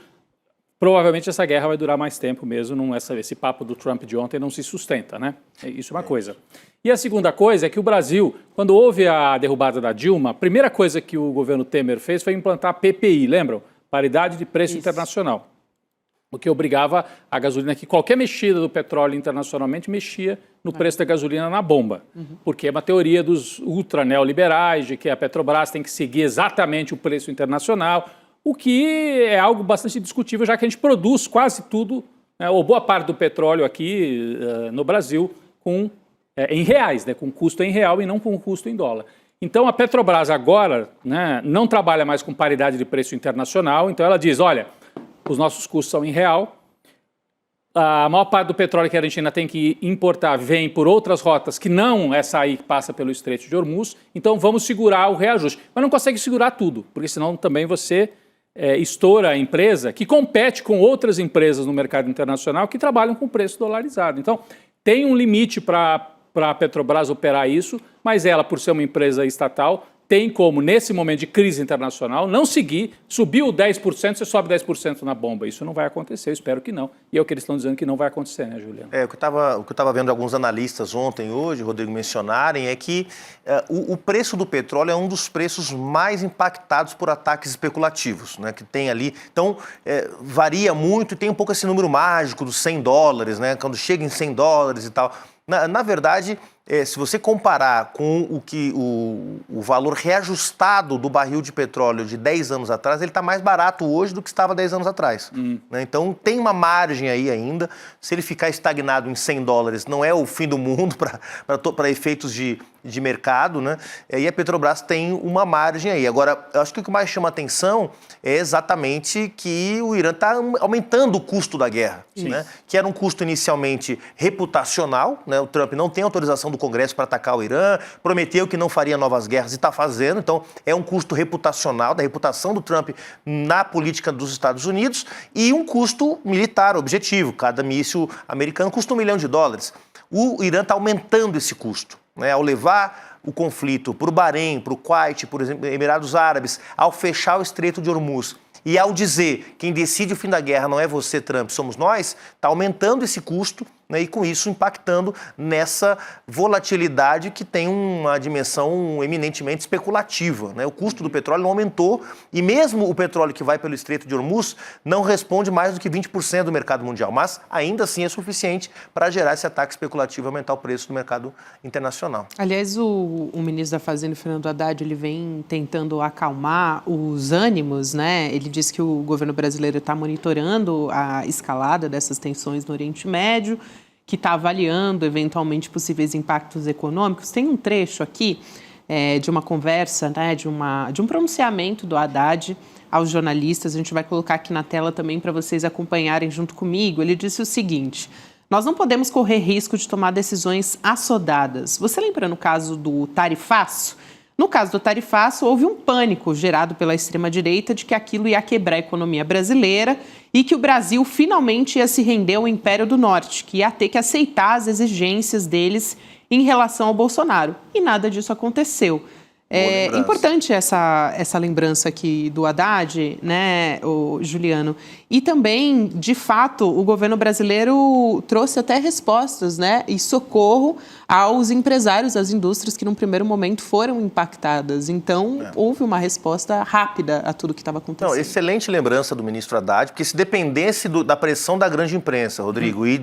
Provavelmente essa guerra vai durar mais tempo mesmo, esse papo do Trump de ontem não se sustenta, né? Isso é uma coisa. E a segunda coisa é que o Brasil, quando houve a derrubada da Dilma, a primeira coisa que o governo Temer fez foi implantar a PPI, lembram? Paridade de Preço Internacional. O que obrigava a gasolina, que qualquer mexida do petróleo internacionalmente mexia no preço da gasolina na bomba. Porque é uma teoria dos ultra neoliberais, de que a Petrobras tem que seguir exatamente o preço internacional, o que é algo bastante discutível, já que a gente produz quase tudo, ou boa parte do petróleo aqui no Brasil, em reais, com custo em real e não com custo em dólar. Então a Petrobras agora não trabalha mais com paridade de preço internacional, então ela diz, olha, os nossos custos são em real, a maior parte do petróleo que a Argentina tem que importar vem por outras rotas que não essa aí que passa pelo Estreito de Hormuz, então vamos segurar o reajuste. Mas não consegue segurar tudo, porque senão também você estoura a empresa que compete com outras empresas no mercado internacional que trabalham com preço dolarizado. Então tem um limite para a Petrobras operar isso, mas ela, por ser uma empresa estatal, tem como, nesse momento de crise internacional, não seguir, subiu 10%, você sobe 10% na bomba. Isso não vai acontecer, eu espero que não. E é o que eles estão dizendo que não vai acontecer, né, Juliana? O que eu estava vendo alguns analistas ontem, hoje, Rodrigo, mencionarem, é que o preço do petróleo é um dos preços mais impactados por ataques especulativos, né, que tem ali. Então, varia muito e tem um pouco esse número mágico dos $100, né, quando chega em $100 e tal. Na verdade, se você comparar com o valor reajustado do barril de petróleo de 10 anos atrás, ele está mais barato hoje do que estava 10 anos atrás. Né? Então, tem uma margem aí ainda. Se ele ficar estagnado em $100, não é o fim do mundo para efeitos de mercado, né? E a Petrobras tem uma margem aí. Agora, eu acho que o que mais chama atenção é exatamente que o Irã está aumentando o custo da guerra, né? Que era um custo inicialmente reputacional, né? O Trump não tem autorização do Congresso para atacar o Irã, prometeu que não faria novas guerras e está fazendo, então é um custo reputacional, da reputação do Trump na política dos Estados Unidos, e um custo militar objetivo. Cada míssil americano custa $1 milhão. O Irã está aumentando esse custo, né? Ao levar o conflito para o Bahrein, para o Kuwait, por exemplo, Emirados Árabes, ao fechar o Estreito de Hormuz e ao dizer quem decide o fim da guerra não é você, Trump, somos nós, está aumentando esse custo, né, e com isso impactando nessa volatilidade que tem uma dimensão eminentemente especulativa, né? O custo do petróleo não aumentou e mesmo o petróleo que vai pelo Estreito de Hormuz não responde mais do que 20% do mercado mundial, mas ainda assim é suficiente para gerar esse ataque especulativo e aumentar o preço do mercado internacional. Aliás, o ministro da Fazenda, Fernando Haddad, ele vem tentando acalmar os ânimos, né? Ele disse que o governo brasileiro está monitorando a escalada dessas tensões no Oriente Médio, que está avaliando eventualmente possíveis impactos econômicos. Tem um trecho aqui de uma conversa, né, de um pronunciamento do Haddad aos jornalistas. A gente vai colocar aqui na tela também para vocês acompanharem junto comigo. Ele disse o seguinte: nós não podemos correr risco de tomar decisões assodadas. Você lembra no caso do tarifaço? No caso do tarifaço, houve um pânico gerado pela extrema-direita de que aquilo ia quebrar a economia brasileira e que o Brasil finalmente ia se render ao Império do Norte, que ia ter que aceitar as exigências deles em relação ao Bolsonaro. E nada disso aconteceu. É importante essa lembrança aqui do Haddad, né, o Juliano? E também, de fato, o governo brasileiro trouxe até respostas, né, e socorro aos empresários, às indústrias que, num primeiro momento, foram impactadas. Então, houve uma resposta rápida a tudo que estava acontecendo. Não, excelente lembrança do ministro Haddad, porque se dependesse da pressão da grande imprensa, Rodrigo, e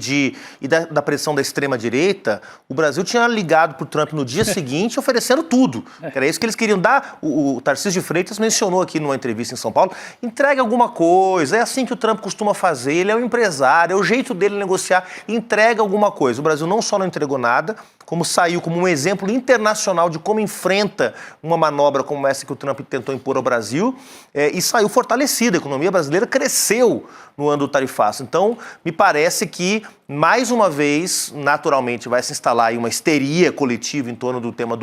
da pressão da extrema-direita, o Brasil tinha ligado para o Trump no dia seguinte oferecendo tudo. Era isso que eles queriam dar. O Tarcísio de Freitas mencionou aqui numa entrevista em São Paulo: entregue alguma coisa, é assim que o Trump costuma fazer, ele é um empresário, é o jeito dele negociar, entrega alguma coisa. O Brasil não só não entregou nada, como saiu como um exemplo internacional de como enfrenta uma manobra como essa que o Trump tentou impor ao Brasil, e saiu fortalecida. A economia brasileira cresceu no ano do tarifaço. Então, me parece que, mais uma vez, naturalmente, vai se instalar aí uma histeria coletiva em torno do tema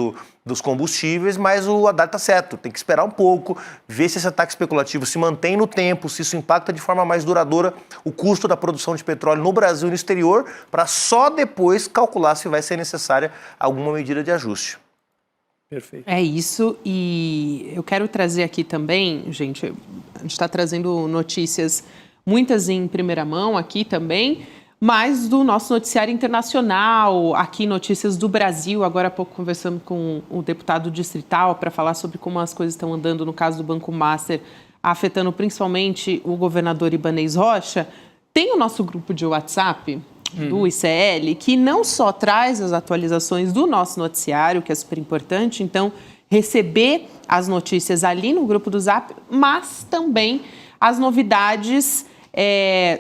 dos combustíveis, mas o Haddad está certo, tem que esperar um pouco, ver se esse ataque especulativo se mantém no tempo, se isso impacta de forma mais duradoura o custo da produção de petróleo no Brasil e no exterior, para só depois calcular se vai ser necessária alguma medida de ajuste. Perfeito. É isso, e eu quero trazer aqui também, gente, a gente está trazendo notícias, muitas em primeira mão aqui também, mas do nosso noticiário internacional, aqui Notícias do Brasil. Agora há pouco conversamos com o deputado distrital para falar sobre como as coisas estão andando no caso do Banco Master, afetando principalmente o governador Ibanez Rocha. Tem o nosso grupo de WhatsApp do ICL, que não só traz as atualizações do nosso noticiário, que é super importante, então receber as notícias ali no grupo do Zap, mas também as novidades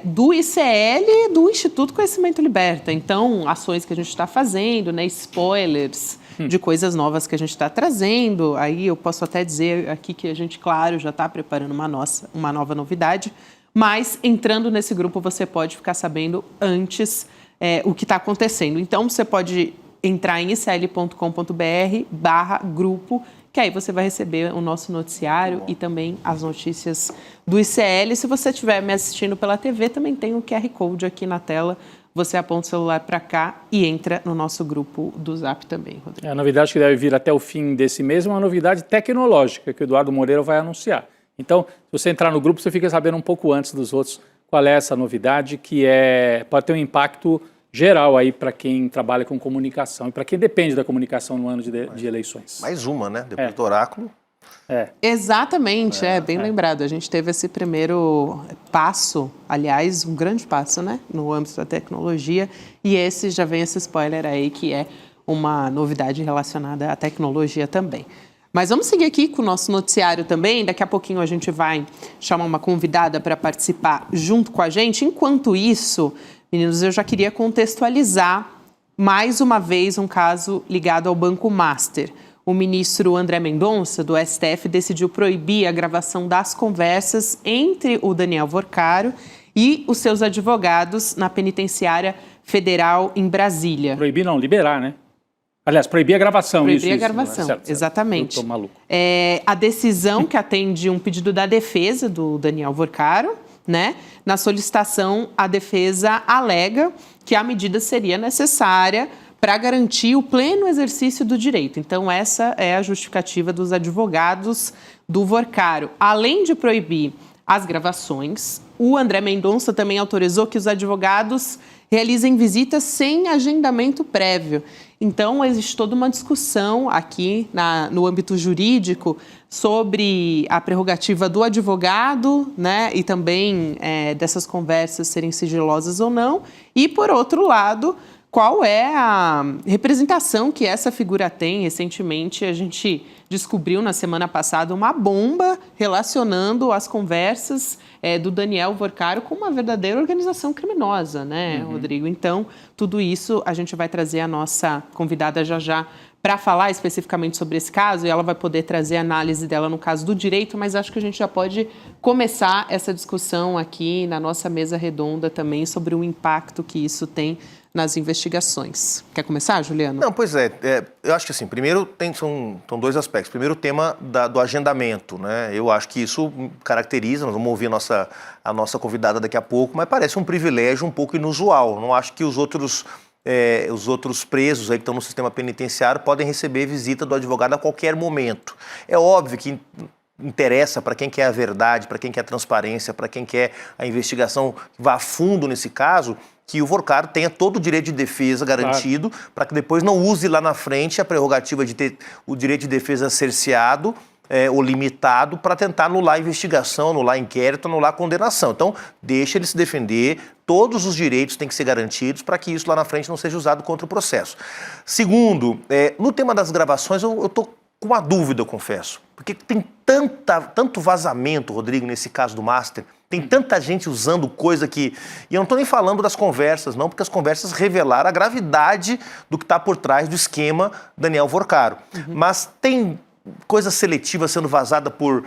do ICL e do Instituto Conhecimento Liberta. Então, ações que a gente está fazendo, né, spoilers de coisas novas que a gente está trazendo. Aí eu posso até dizer aqui que a gente, claro, já está preparando uma nova novidade, mas entrando nesse grupo você pode ficar sabendo antes o que está acontecendo. Então, você pode entrar em icl.com.br/grupo, que aí você vai receber o nosso noticiário e também as notícias do ICL. Se você estiver me assistindo pela TV, também tem o QR Code aqui na tela. Você aponta o celular para cá e entra no nosso grupo do Zap também, Rodrigo. A novidade que deve vir até o fim desse mês é uma novidade tecnológica que o Eduardo Moreira vai anunciar. Então, se você entrar no grupo, você fica sabendo um pouco antes dos outros qual é essa novidade, que pode ter um impacto geral aí para quem trabalha com comunicação e para quem depende da comunicação no ano de eleições. Mais uma, né? Depois do oráculo. Exatamente, bem lembrado. A gente teve esse primeiro passo, aliás, um grande passo, né, no âmbito da tecnologia, e já vem esse spoiler aí, que é uma novidade relacionada à tecnologia também. Mas vamos seguir aqui com o nosso noticiário também. Daqui a pouquinho a gente vai chamar uma convidada para participar junto com a gente. Enquanto isso, meninos, eu já queria contextualizar mais uma vez um caso ligado ao Banco Master. O ministro André Mendonça, do STF, decidiu proibir a gravação das conversas entre o Daniel Vorcaro e os seus advogados na penitenciária federal em Brasília. Proibir não, liberar, né? Aliás, proibir a gravação. Proibir a gravação, certo. Exatamente. Eu tô maluco. A decisão que atende um pedido da defesa do Daniel Vorcaro, né? Na solicitação, a defesa alega que a medida seria necessária para garantir o pleno exercício do direito. Então, essa é a justificativa dos advogados do Vorcaro. Além de proibir as gravações, o André Mendonça também autorizou que os advogados realizem visitas sem agendamento prévio. Então, existe toda uma discussão aqui no âmbito jurídico sobre a prerrogativa do advogado, né, e também dessas conversas serem sigilosas ou não. E, por outro lado, qual é a representação que essa figura tem? Recentemente, a gente descobriu na semana passada uma bomba relacionando as conversas do Daniel Vorcaro com uma verdadeira organização criminosa, né, Rodrigo? Então, tudo isso a gente vai trazer a nossa convidada já para falar especificamente sobre esse caso, e ela vai poder trazer a análise dela no caso do direito, mas acho que a gente já pode começar essa discussão aqui na nossa mesa redonda também sobre o impacto que isso tem nas investigações. Quer começar, Juliano? Não, pois é. Eu acho que assim, primeiro são dois aspectos. Primeiro, o tema do agendamento, né? Eu acho que isso caracteriza, nós vamos ouvir a nossa convidada daqui a pouco, mas parece um privilégio um pouco inusual. Não acho que os outros presos aí que estão no sistema penitenciário podem receber visita do advogado a qualquer momento. É óbvio que interessa para quem quer a verdade, para quem quer a transparência, para quem quer a investigação que vá a fundo nesse caso, que o Vorcaro tenha todo o direito de defesa garantido, para que depois não use lá na frente a prerrogativa de ter o direito de defesa cerceado ou limitado para tentar anular a investigação, anular a inquérito, anular a condenação. Então, deixa ele se defender, todos os direitos têm que ser garantidos para que isso lá na frente não seja usado contra o processo. Segundo, no tema das gravações, eu estou com uma dúvida, eu confesso, porque tem tanto vazamento, Rodrigo, nesse caso do Master, tem tanta gente usando coisa que... E eu não estou nem falando das conversas, não, porque as conversas revelaram a gravidade do que está por trás do esquema Daniel Vorcaro. Mas tem coisa seletiva sendo vazada por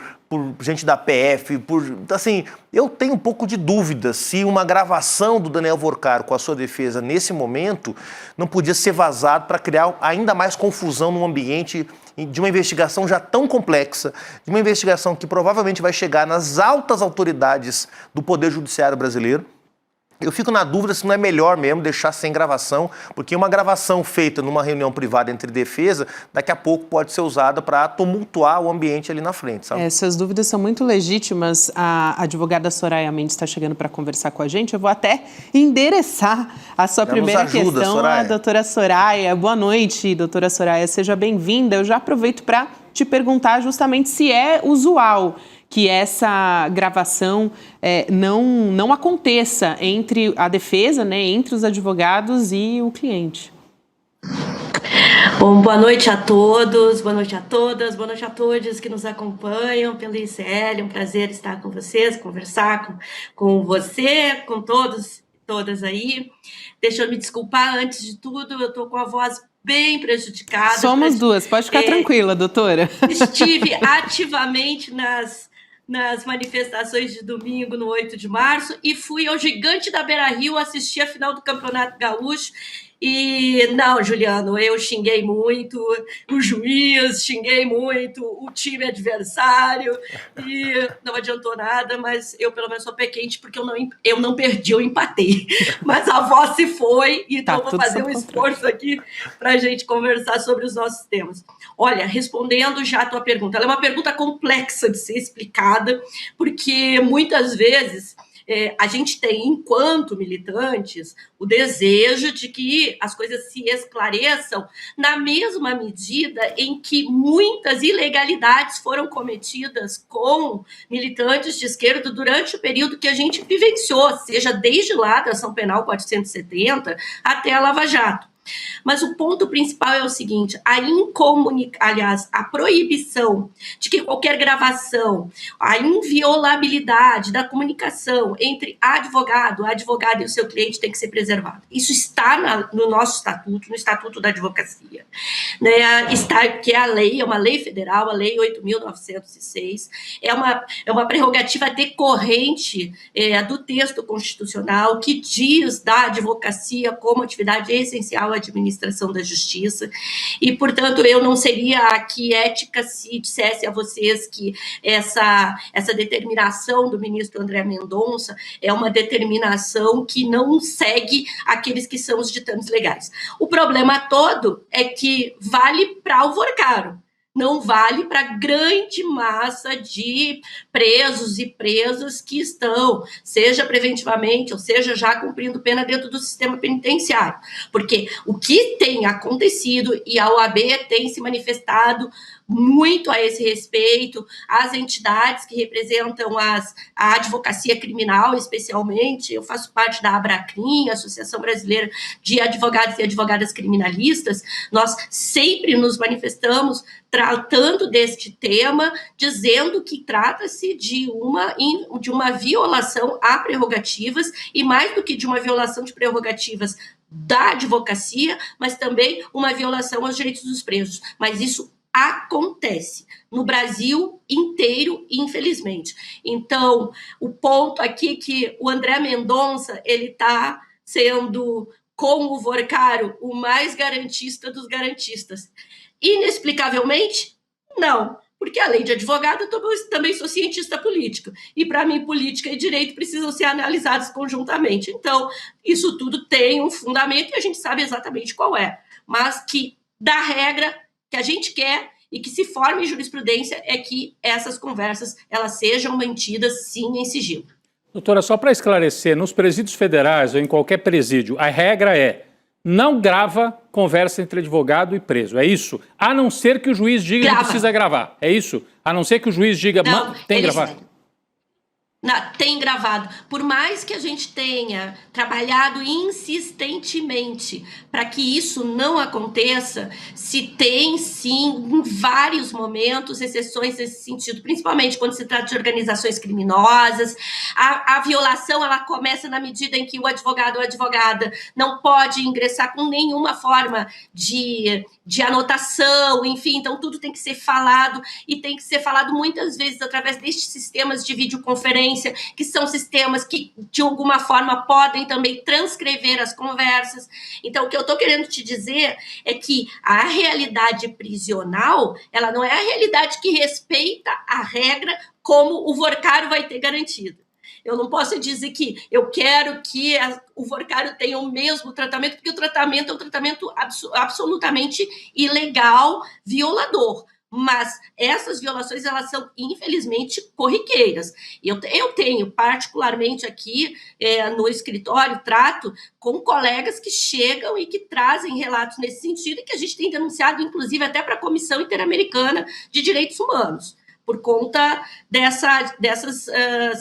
gente da PF, assim, eu tenho um pouco de dúvida se uma gravação do Daniel Vorcaro com a sua defesa nesse momento não podia ser vazado para criar ainda mais confusão no ambiente de uma investigação já tão complexa, de uma investigação que provavelmente vai chegar nas altas autoridades do Poder Judiciário brasileiro. Eu fico na dúvida se não é melhor mesmo deixar sem gravação, porque uma gravação feita numa reunião privada entre defesa, daqui a pouco pode ser usada para tumultuar o ambiente ali na frente, sabe? Essas dúvidas são muito legítimas. A advogada Soraya Mendes está chegando para conversar com a gente. Eu vou até endereçar a sua primeira questão à doutora Soraya. Boa noite, doutora Soraya. Seja bem-vinda. Eu já aproveito para te perguntar justamente se é usual que essa gravação não aconteça entre a defesa, né, entre os advogados e o cliente. Bom, boa noite a todos, boa noite a todas, boa noite a todos que nos acompanham pelo ICL. É um prazer estar com vocês, conversar com você, com todos e todas aí. Deixa eu me desculpar, antes de tudo, eu estou com a voz bem prejudicada. Somos duas, pode ficar tranquila, doutora. Estive ativamente nas manifestações de domingo, no 8 de março, e fui ao Gigante da Beira-Rio assistir a final do Campeonato Gaúcho. E não, Juliano, eu xinguei muito o juiz, xinguei muito o time adversário e não adiantou nada, mas eu pelo menos sou pé quente porque eu não perdi, eu empatei. Mas a voz se foi, então vou fazer um esforço aqui para a gente conversar sobre os nossos temas. Olha, respondendo já a tua pergunta, ela é uma pergunta complexa de ser explicada, porque muitas vezes a gente tem, enquanto militantes, o desejo de que as coisas se esclareçam na mesma medida em que muitas ilegalidades foram cometidas com militantes de esquerda durante o período que a gente vivenciou, seja desde lá da ação penal 470 até a Lava Jato. Mas o ponto principal é o seguinte: a proibição de que qualquer gravação, a inviolabilidade da comunicação entre advogado e o seu cliente tem que ser preservada. Isso está no nosso estatuto, no Estatuto da Advocacia, né? Que é a lei, é uma lei federal, a Lei 8.906, é uma prerrogativa decorrente do texto constitucional que diz da advocacia como atividade essencial à administração da justiça, e, portanto, eu não seria aqui ética se dissesse a vocês que essa determinação do ministro André Mendonça é uma determinação que não segue aqueles que são os ditames legais. O problema todo é que vale para o Vorcaro, não vale para a grande massa de presos e presas que estão, seja preventivamente, ou seja, já cumprindo pena dentro do sistema penitenciário. Porque o que tem acontecido, e a OAB tem se manifestado muito a esse respeito, as entidades que representam a advocacia criminal, especialmente, eu faço parte da ABRACRIM, Associação Brasileira de Advogados e Advogadas Criminalistas, nós sempre nos manifestamos tratando deste tema, dizendo que trata-se de uma violação a prerrogativas, e mais do que de uma violação de prerrogativas da advocacia, mas também uma violação aos direitos dos presos. Mas isso acontece no Brasil inteiro, infelizmente. Então, o ponto aqui é que o André Mendonça, ele está sendo, com o Vorcaro, o mais garantista dos garantistas. Inexplicavelmente, não, porque além de advogado, eu também sou cientista político, e para mim política e direito precisam ser analisados conjuntamente. Então, isso tudo tem um fundamento e a gente sabe exatamente qual é, mas que, da regra que a gente quer e que se forme jurisprudência é que essas conversas elas sejam mantidas, sim, em sigilo. Doutora, só para esclarecer, nos presídios federais ou em qualquer presídio, a regra é: não grava conversa entre advogado e preso, é isso? A não ser que o juiz diga que precisa gravar, é isso? A não ser que o juiz diga, tem que gravar. Tem gravado. Por mais que a gente tenha trabalhado insistentemente para que isso não aconteça, se tem, sim, em vários momentos, exceções nesse sentido, principalmente quando se trata de organizações criminosas. A violação, ela começa na medida em que o advogado ou a advogada não pode ingressar com nenhuma forma de anotação, enfim, então tudo tem que ser falado, e tem que ser falado muitas vezes através destes sistemas de videoconferência, que são sistemas que, de alguma forma, podem também transcrever as conversas. Então, o que eu estou querendo te dizer é que a realidade prisional, ela não é a realidade que respeita a regra como o Vorcaro vai ter garantido. Eu não posso dizer que eu quero que o Vorcaro tenha o mesmo tratamento, porque o tratamento é um tratamento absolutamente ilegal, violador. Mas essas violações, elas são, infelizmente, corriqueiras. Eu tenho, particularmente aqui no escritório, trato com colegas que chegam e que trazem relatos nesse sentido, e que a gente tem denunciado, inclusive, até para a Comissão Interamericana de Direitos Humanos, por conta dessas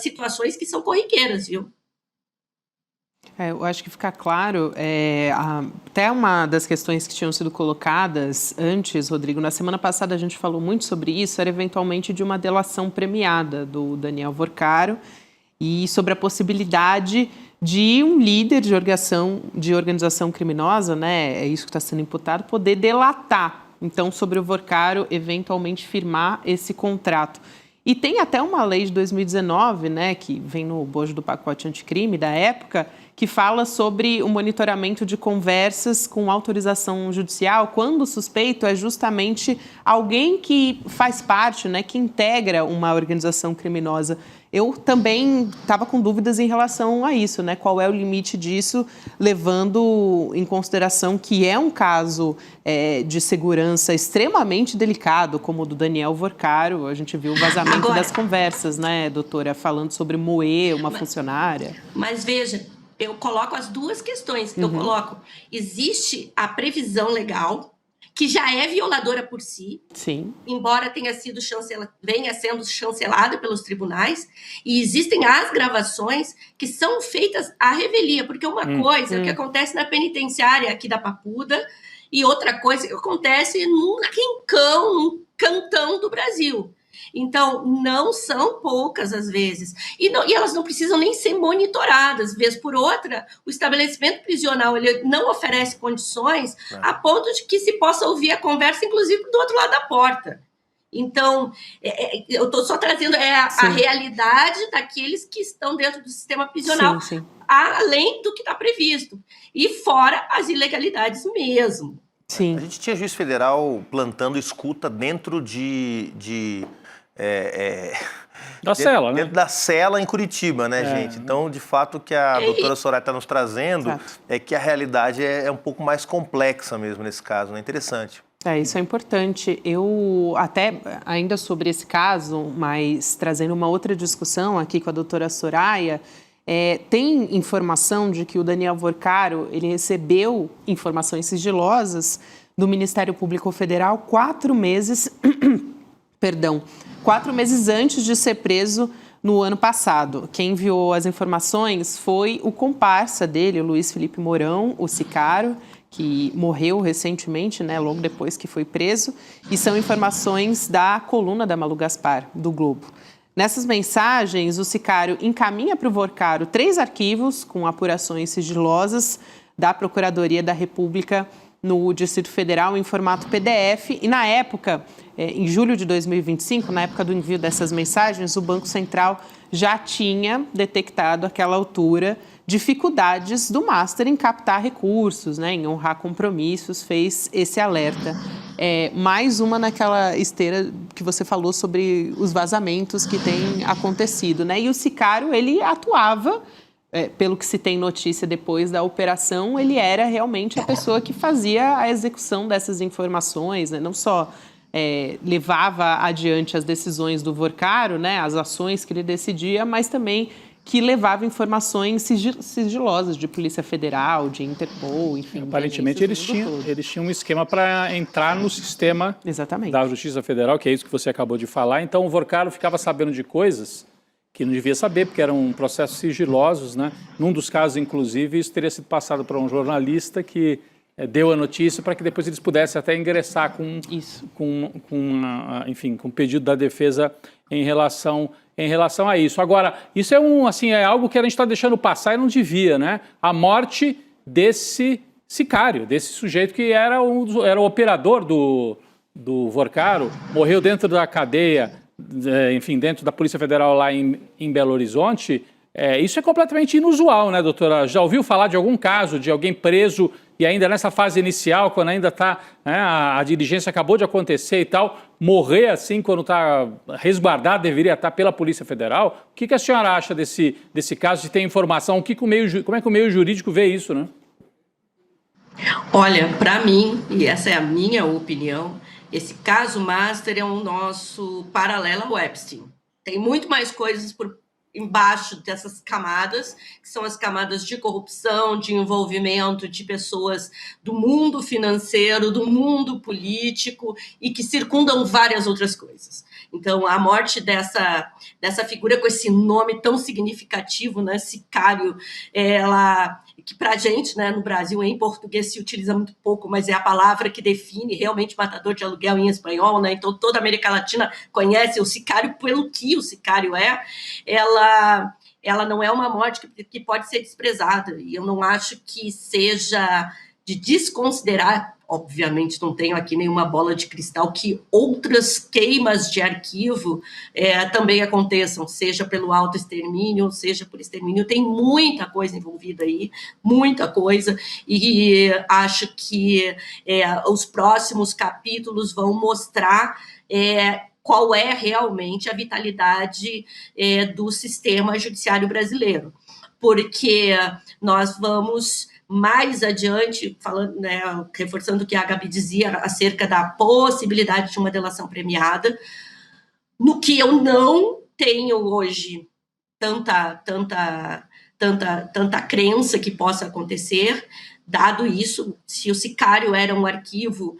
situações que são corriqueiras, viu? Eu acho que fica claro, até uma das questões que tinham sido colocadas antes, Rodrigo, na semana passada a gente falou muito sobre isso, era eventualmente de uma delação premiada do Daniel Vorcaro e sobre a possibilidade de um líder de organização criminosa, né, é isso que está sendo imputado, poder delatar, então, sobre o Vorcaro eventualmente firmar esse contrato. E tem até uma lei de 2019, né, que vem no bojo do pacote anticrime da época, que fala sobre o monitoramento de conversas com autorização judicial, quando o suspeito é justamente alguém que faz parte, né, que integra uma organização criminosa. Eu também estava com dúvidas em relação a isso, né? Qual é o limite disso, levando em consideração que é um caso de segurança extremamente delicado, como o do Daniel Vorcaro. A gente viu o vazamento das conversas, né, doutora, falando sobre moer uma funcionária. Mas veja, eu coloco as duas questões. Eu coloco, existe a previsão legal que já é violadora por si, Sim. embora venha sendo chancelada pelos tribunais, e existem as gravações que são feitas à revelia, porque uma coisa é o que acontece na penitenciária aqui da Papuda e outra coisa que acontece num rincão, num cantão do Brasil. Então, não são poucas as vezes. E elas não precisam nem ser monitoradas. Vez por outra, o estabelecimento prisional ele não oferece condições a ponto de que se possa ouvir a conversa, inclusive, do outro lado da porta. Então, eu estou só trazendo a realidade daqueles que estão dentro do sistema prisional, Sim. além do que está previsto. E fora as ilegalidades mesmo. Sim. A gente tinha juiz federal plantando escuta dentro Da cela, né? Dentro da cela em Curitiba, né, gente? Então, de fato, o que a doutora Soraya está nos trazendo é que a realidade é um pouco mais complexa mesmo nesse caso, né? Interessante. Isso é importante. Eu até, ainda sobre esse caso, mas trazendo uma outra discussão aqui com a doutora Soraya, tem informação de que o Daniel Vorcaro, ele recebeu informações sigilosas do Ministério Público Federal 4 meses... Perdão, 4 meses antes de ser preso no ano passado. Quem enviou as informações foi o comparsa dele, o Luiz Felipe Mourão, o sicário, que morreu recentemente, né, logo depois que foi preso, e são informações da coluna da Malu Gaspar, do Globo. Nessas mensagens, o sicário encaminha para o Vorcaro 3 arquivos com apurações sigilosas da Procuradoria da República no Distrito Federal em formato PDF. E na época, em julho de 2025, na época do envio dessas mensagens, o Banco Central já tinha detectado àquela altura dificuldades do Master em captar recursos, né, em honrar compromissos, fez esse alerta. Mais uma naquela esteira que você falou sobre os vazamentos que têm acontecido, né? E o sicário, ele atuava, pelo que se tem notícia depois da operação, ele era realmente a pessoa que fazia a execução dessas informações, né? Não só levava adiante as decisões do Vorcaro, né, as ações que ele decidia, mas também que levava informações sigilosas de Polícia Federal, de Interpol, enfim. Aparentemente eles tinham um esquema para entrar no sistema da Justiça Federal, que é isso que você acabou de falar. Então o Vorcaro ficava sabendo de coisas que não devia saber, porque eram processos sigilosos, né? Num dos casos, inclusive, isso teria sido passado para um jornalista que deu a notícia para que depois eles pudessem até ingressar com o pedido da defesa em relação a isso. Agora, isso é algo que a gente está deixando passar e não devia, né? A morte desse sicário, desse sujeito que era o operador do Vorcaro, morreu dentro da cadeia, dentro da Polícia Federal lá em Belo Horizonte. Isso é completamente inusual, né, doutora? Já ouviu falar de algum caso de alguém preso e ainda nessa fase inicial, quando ainda está, né, a diligência acabou de acontecer e tal, morrer assim quando está resguardado, deveria estar pela Polícia Federal? O que a senhora acha desse caso, de ter informação? Como é que o meio jurídico vê isso, né? Olha, para mim, e essa é a minha opinião, esse caso Master é um nosso paralelo ao Epstein. Tem muito mais coisas por embaixo dessas camadas, que são as camadas de corrupção, de envolvimento de pessoas do mundo financeiro, do mundo político e que circundam várias outras coisas. Então, a morte dessa figura com esse nome tão significativo, né, sicário, que para a gente, né, no Brasil, em português se utiliza muito pouco, mas é a palavra que define realmente matador de aluguel em espanhol, né? Então toda a América Latina conhece o sicário pelo que o sicário é. Ela não é uma morte que pode ser desprezada, e eu não acho que seja de desconsiderar. Obviamente não tenho aqui nenhuma bola de cristal que outras queimas de arquivo também aconteçam, seja pelo autoextermínio, seja por extermínio. Tem muita coisa envolvida aí, muita coisa, e acho que os próximos capítulos vão mostrar qual é realmente a vitalidade do sistema judiciário brasileiro, porque nós vamos mais adiante, falando, né, reforçando o que a Gabi dizia acerca da possibilidade de uma delação premiada, no que eu não tenho hoje tanta tanta crença que possa acontecer. Dado isso, se o sicário era um arquivo,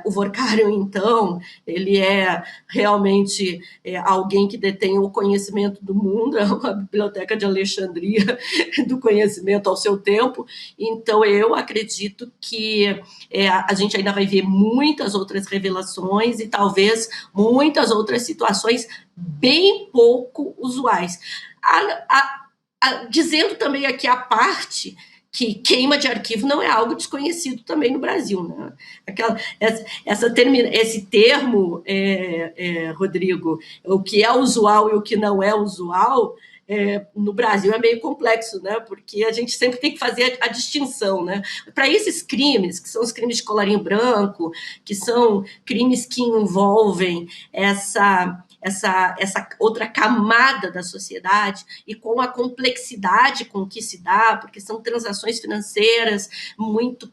o Vorkário, então, ele é realmente alguém que detém o conhecimento do mundo, é uma biblioteca de Alexandria do conhecimento ao seu tempo. Então, eu acredito que a gente ainda vai ver muitas outras revelações e talvez muitas outras situações bem pouco usuais. Dizendo também aqui a parte que queima de arquivo não é algo desconhecido também no Brasil, né? Esse termo, Rodrigo, o que é usual e o que não é usual, no Brasil é meio complexo, né? Porque a gente sempre tem que fazer a distinção, né? Para esses crimes, que são os crimes de colarinho branco, que são crimes que envolvem essa outra camada da sociedade e com a complexidade com que se dá, porque são transações financeiras muito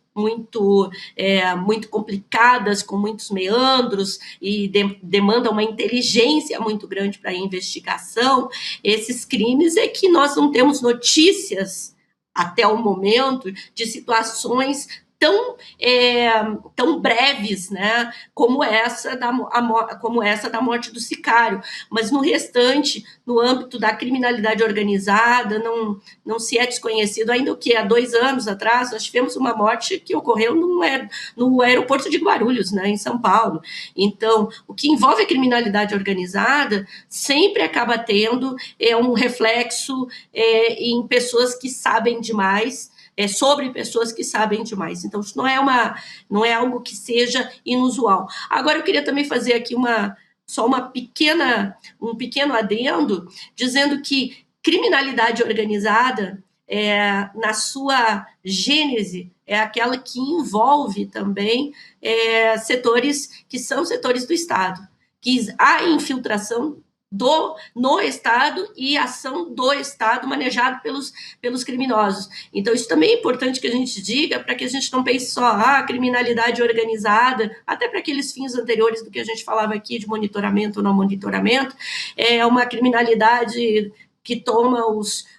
complicadas, com muitos meandros e demandam uma inteligência muito grande para a investigação. Esses crimes é que nós não temos notícias até o momento de situações tão breves, né, como essa da morte do sicário, mas no restante, no âmbito da criminalidade organizada, não se é desconhecido ainda o que há 2 anos atrás nós tivemos uma morte que ocorreu no aeroporto de Guarulhos, né, em São Paulo. Então, o que envolve a criminalidade organizada sempre acaba tendo um reflexo em pessoas que sabem demais, sobre pessoas que sabem demais. Então, isso não é algo que seja inusual. Agora, eu queria também fazer aqui um pequeno adendo, dizendo que criminalidade organizada, na sua gênese, é aquela que envolve também setores que são setores do Estado, que há infiltração no Estado e ação do Estado manejado pelos criminosos. Então, isso também é importante que a gente diga, para que a gente não pense só criminalidade organizada, até para aqueles fins anteriores do que a gente falava aqui de monitoramento ou não monitoramento, é uma criminalidade que toma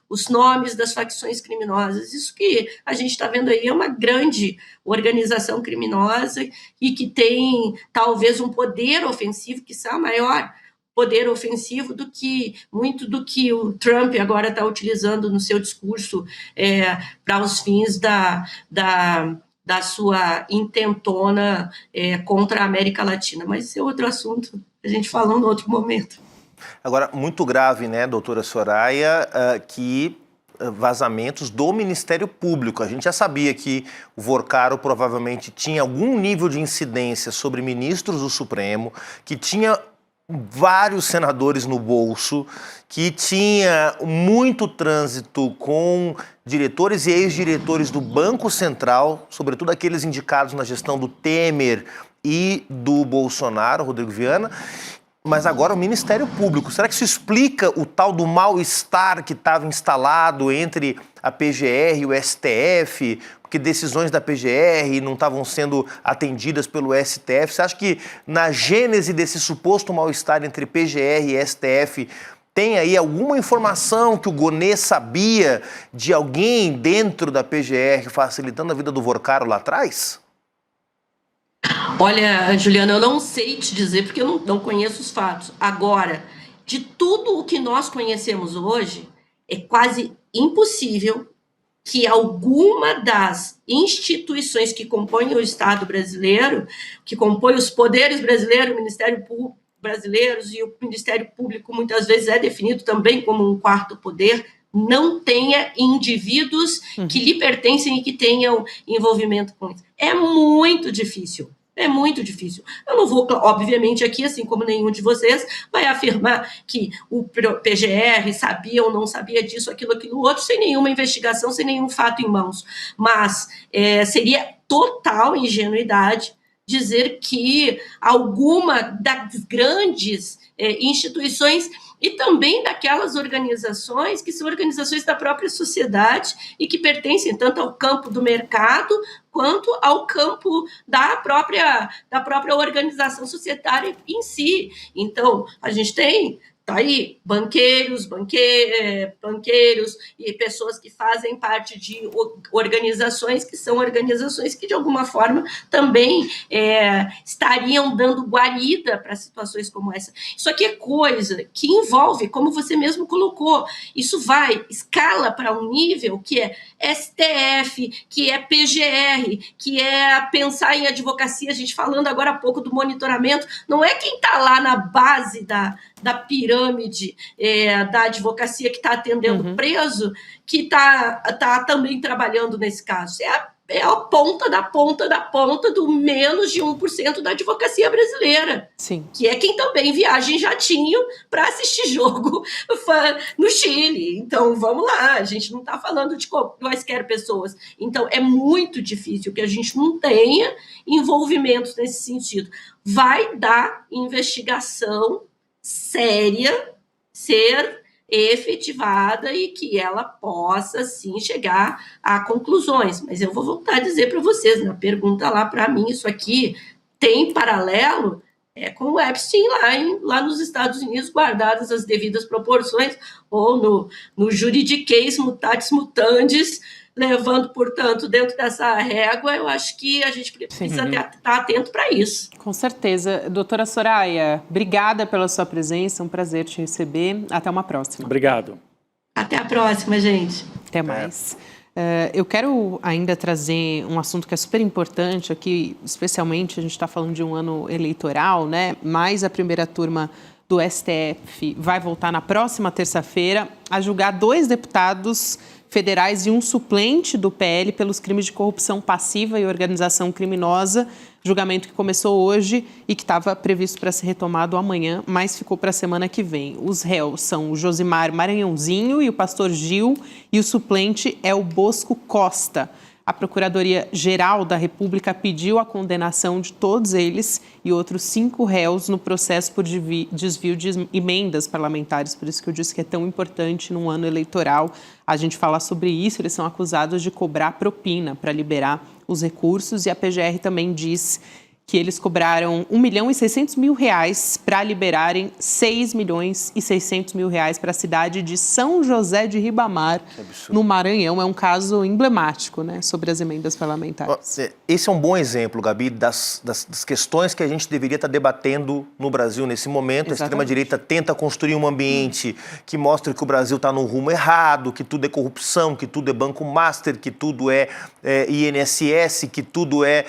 os nomes das facções criminosas. Isso que a gente está vendo aí é uma grande organização criminosa e que tem talvez um poder ofensivo, que seja maior poder ofensivo muito do que o Trump agora está utilizando no seu discurso para os fins da sua intentona contra a América Latina. Mas esse é outro assunto, a gente falando em outro momento. Agora, muito grave, né, doutora Soraya, que vazamentos do Ministério Público. A gente já sabia que o Vorkário provavelmente tinha algum nível de incidência sobre ministros do Supremo, que tinha vários senadores no bolso, que tinha muito trânsito com diretores e ex-diretores do Banco Central, sobretudo aqueles indicados na gestão do Temer e do Bolsonaro, Rodrigo Viana. Mas agora o Ministério Público, será que isso explica o tal do mal-estar que estava instalado entre a PGR e o STF, porque decisões da PGR não estavam sendo atendidas pelo STF? Você acha que na gênese desse suposto mal-estar entre PGR e STF tem aí alguma informação que o Gonê sabia de alguém dentro da PGR facilitando a vida do Vorkário lá atrás? Olha, Juliana, eu não sei te dizer, porque eu não conheço os fatos. Agora, de tudo o que nós conhecemos hoje, é quase impossível que alguma das instituições que compõem o Estado brasileiro, que compõem os poderes brasileiros, o Ministério Público brasileiros, e o Ministério Público muitas vezes é definido também como um quarto poder, não tenha indivíduos que lhe pertencem e que tenham envolvimento com isso. É muito difícil. É muito difícil. Eu não vou, obviamente, aqui, assim como nenhum de vocês, vai afirmar que o PGR sabia ou não sabia disso, aquilo, outro, sem nenhuma investigação, sem nenhum fato em mãos. Mas seria total ingenuidade dizer que alguma das grandes instituições e também daquelas organizações que são organizações da própria sociedade e que pertencem tanto ao campo do mercado quanto ao campo da própria organização societária em si. Então, a gente tem tá aí, banqueiros e pessoas que fazem parte de organizações que são organizações que, de alguma forma, também estariam dando guarida para situações como essa. Isso aqui é coisa que envolve, como você mesmo colocou, isso escala para um nível que é STF, que é PGR, que é pensar em advocacia, a gente falando agora há pouco do monitoramento, não é quem está lá na base da pirâmide da advocacia que está atendendo preso que está também trabalhando nesse caso. É a ponta da ponta do menos de 1% da advocacia brasileira. Sim. Que é quem também viaja em jatinho para assistir jogo no Chile. Então, vamos lá, a gente não está falando de quaisquer pessoas. Então, é muito difícil que a gente não tenha envolvimentos nesse sentido. Vai dar investigação séria ser efetivada e que ela possa, sim, chegar a conclusões. Mas eu vou voltar a dizer para vocês, na pergunta lá para mim, isso aqui tem paralelo com o Epstein lá nos Estados Unidos, guardadas as devidas proporções, ou no juridiquês mutatis mutandis, levando, portanto, dentro dessa régua, eu acho que a gente precisa estar atento para isso. Com certeza. Doutora Soraya, obrigada pela sua presença, um prazer te receber. Até uma próxima. Obrigado. Até a próxima, gente. Até mais. Eu quero ainda trazer um assunto que é super importante aqui, especialmente a gente está falando de um ano eleitoral, né? Mas a primeira turma do STF vai voltar na próxima terça-feira a julgar 2 deputados federais e um suplente do PL pelos crimes de corrupção passiva e organização criminosa, julgamento que começou hoje e que estava previsto para ser retomado amanhã, mas ficou para a semana que vem. Os réus são o Josimar Maranhãozinho e o pastor Gil, e o suplente é o Bosco Costa. A Procuradoria-Geral da República pediu a condenação de todos eles e outros 5 réus no processo por desvio de emendas parlamentares. Por isso que eu disse que é tão importante num ano eleitoral a gente falar sobre isso. Eles são acusados de cobrar propina para liberar os recursos e a PGR também diz que eles cobraram R$1.600.000 para liberarem R$6.600.000 para a cidade de São José de Ribamar, no Maranhão. É um caso emblemático, né, sobre as emendas parlamentares. Esse é um bom exemplo, Gabi, das questões que a gente deveria estar debatendo no Brasil nesse momento. Exatamente. A extrema-direita tenta construir um ambiente que mostre que o Brasil está no rumo errado, que tudo é corrupção, que tudo é banco master, que tudo é INSS, que tudo é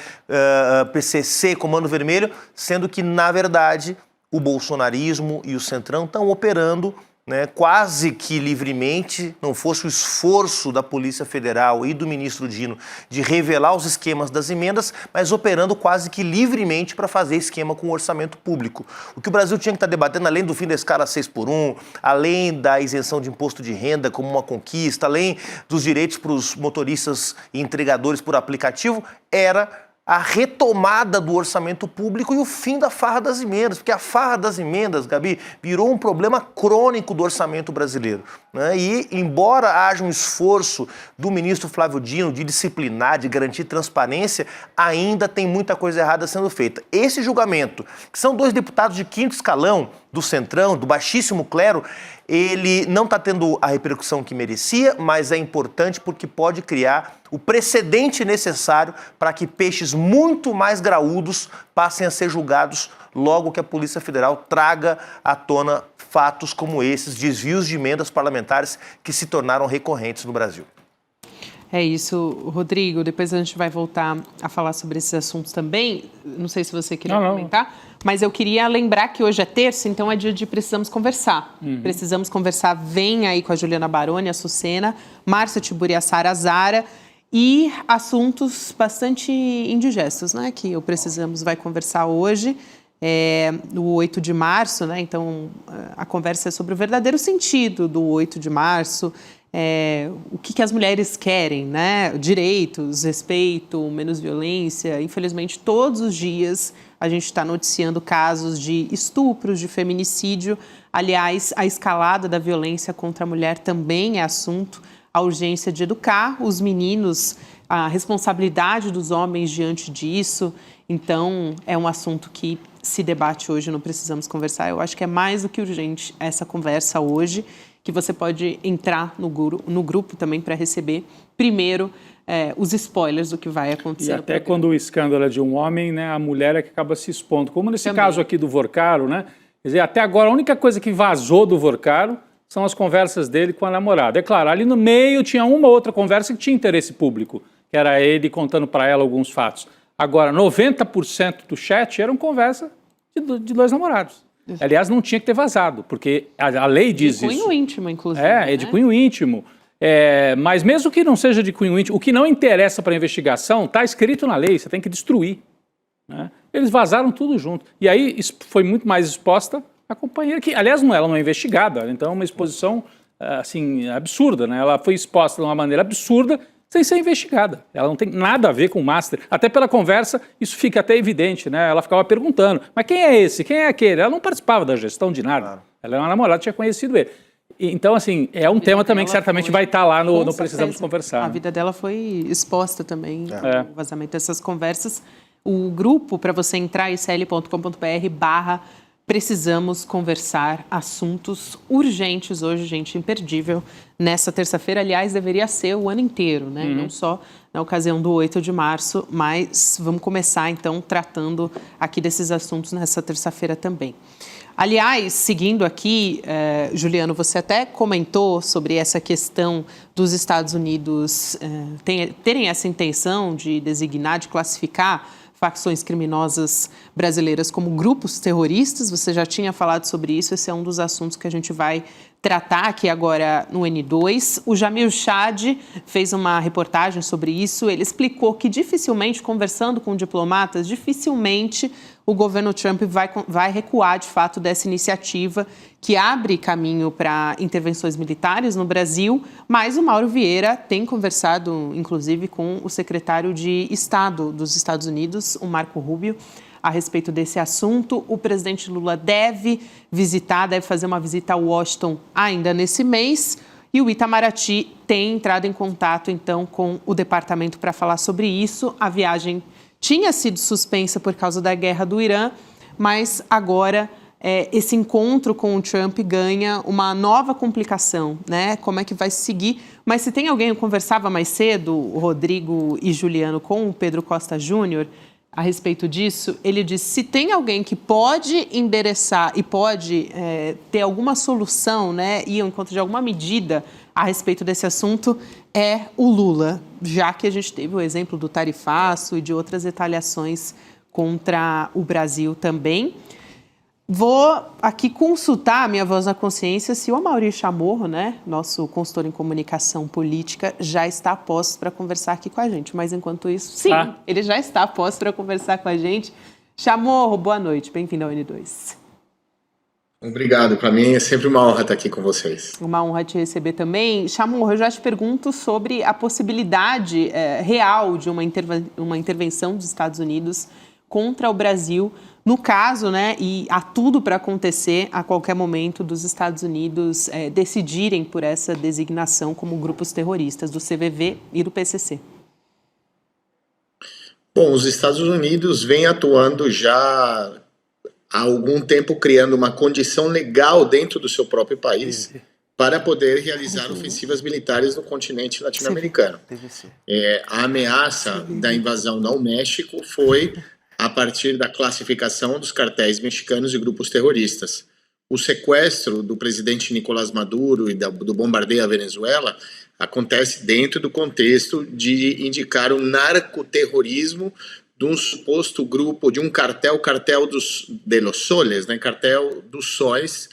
PCC, Comando Vermelho, sendo que, na verdade, o bolsonarismo e o Centrão estão operando, né, quase que livremente, não fosse o esforço da Polícia Federal e do ministro Dino de revelar os esquemas das emendas, mas operando quase que livremente para fazer esquema com o orçamento público. O que o Brasil tinha que estar debatendo, além do fim da escala 6x1, além da isenção de imposto de renda como uma conquista, além dos direitos para os motoristas e entregadores por aplicativo, era a retomada do orçamento público e o fim da farra das emendas, porque a farra das emendas, Gabi, virou um problema crônico do orçamento brasileiro, né? E, embora haja um esforço do ministro Flávio Dino de disciplinar, de garantir transparência, ainda tem muita coisa errada sendo feita. Esse julgamento, que são 2 deputados de 5º escalão do Centrão, do baixíssimo clero, ele não está tendo a repercussão que merecia, mas é importante porque pode criar o precedente necessário para que peixes muito mais graúdos passem a ser julgados logo que a Polícia Federal traga à tona fatos como esses, desvios de emendas parlamentares que se tornaram recorrentes no Brasil. É isso, Rodrigo. Depois a gente vai voltar a falar sobre esses assuntos também. Não sei se você queria comentar, mas eu queria lembrar que hoje é terça, então é dia de Precisamos Conversar. Precisamos Conversar, vem aí com a Juliana Baroni, a Sucena, Márcia Tiburi, a Sara Zara, e assuntos bastante indigestos, né, que o Precisamos vai conversar hoje. No 8 de março, né? Então a conversa é sobre o verdadeiro sentido do 8 de março, o que as mulheres querem, né? Direitos, respeito, menos violência. Infelizmente, todos os dias a gente está noticiando casos de estupros, de feminicídio. Aliás, a escalada da violência contra a mulher também é assunto. A urgência de educar os meninos, a responsabilidade dos homens diante disso. Então, é um assunto que se debate hoje, não precisamos conversar. Eu acho que é mais do que urgente essa conversa hoje, que você pode entrar no grupo também para receber primeiro os spoilers do que vai acontecer. E até quando o escândalo é de um homem, né, a mulher é que acaba se expondo. Como nesse caso aqui do Vorcaro, né? Quer dizer, até agora a única coisa que vazou do Vorcaro são as conversas dele com a namorada. É claro, ali no meio tinha uma outra conversa que tinha interesse público, que era ele contando para ela alguns fatos. Agora, 90% do chat eram conversa de dois namorados. Aliás, não tinha que ter vazado, porque a lei diz isso. De cunho íntimo, inclusive. É de cunho íntimo. Mas mesmo que não seja de cunho íntimo, o que não interessa para a investigação está escrito na lei, você tem que destruir. Né? Eles vazaram tudo junto. E aí foi muito mais exposta a companheira, que, aliás, ela não é investigada, então é uma exposição assim, absurda. Né? Ela foi exposta de uma maneira absurda, sem ser investigada. Ela não tem nada a ver com o Master. Até pela conversa, isso fica até evidente, né? Ela ficava perguntando, mas quem é esse? Quem é aquele? Ela não participava da gestão de nada. Claro. Ela era uma namorada, tinha conhecido ele. Então, assim, é um tema também que certamente vai estar lá no Precisamos Conversar. A vida dela foi exposta também, o vazamento dessas conversas. O grupo, para você entrar, icl.com.br/Precisamos Conversar, assuntos urgentes hoje, gente, imperdível. Nessa terça-feira, aliás, deveria ser o ano inteiro, né? Não só na ocasião do 8 de março, mas vamos começar, então, tratando aqui desses assuntos nessa terça-feira também. Aliás, seguindo aqui, Juliano, você até comentou sobre essa questão dos Estados Unidos terem essa intenção de designar, de classificar facções criminosas brasileiras como grupos terroristas. Você já tinha falado sobre isso, esse é um dos assuntos que a gente vai tratar aqui agora no N2. O Jamil Chad fez uma reportagem sobre isso, ele explicou que dificilmente, conversando com diplomatas, dificilmente o governo Trump vai recuar de fato dessa iniciativa que abre caminho para intervenções militares no Brasil, mas o Mauro Vieira tem conversado, inclusive, com o secretário de Estado dos Estados Unidos, o Marco Rubio, a respeito desse assunto. O presidente Lula deve fazer uma visita a Washington ainda nesse mês, e o Itamaraty tem entrado em contato, então, com o departamento para falar sobre isso. A viagem tinha sido suspensa por causa da guerra do Irã, mas agora esse encontro com o Trump ganha uma nova complicação, né? Como é que vai seguir? Mas se tem alguém, eu conversava mais cedo, o Rodrigo e Juliano, com o Pedro Costa Júnior, a respeito disso, ele disse, se tem alguém que pode endereçar e pode ter alguma solução, né, ir ao encontro de alguma medida a respeito desse assunto, é o Lula, já que a gente teve o exemplo do tarifaço e de outras retaliações contra o Brasil também. Vou aqui consultar a minha voz na consciência se o Amaury Chamorro, né, nosso consultor em comunicação política, já está a posto para conversar aqui com a gente. Mas, enquanto isso, sim, ele já está a posto para conversar com a gente. Chamorro, boa noite. Bem-vindo ao N2. Obrigado. Para mim é sempre uma honra estar aqui com vocês. Uma honra te receber também. Chamorro, eu já te pergunto sobre a possibilidade real de uma intervenção dos Estados Unidos contra o Brasil, no caso, né, e há tudo para acontecer a qualquer momento dos Estados Unidos decidirem por essa designação como grupos terroristas do CVV e do PCC. Bom, os Estados Unidos vêm atuando já há algum tempo, criando uma condição legal dentro do seu próprio país para poder realizar ofensivas militares no continente latino-americano. A ameaça da invasão ao México foi a partir da classificação dos cartéis mexicanos de grupos terroristas. O sequestro do presidente Nicolás Maduro e do bombardeio à Venezuela acontece dentro do contexto de indicar o narcoterrorismo de um suposto grupo, de um cartel de los soles, né, cartel dos sóis,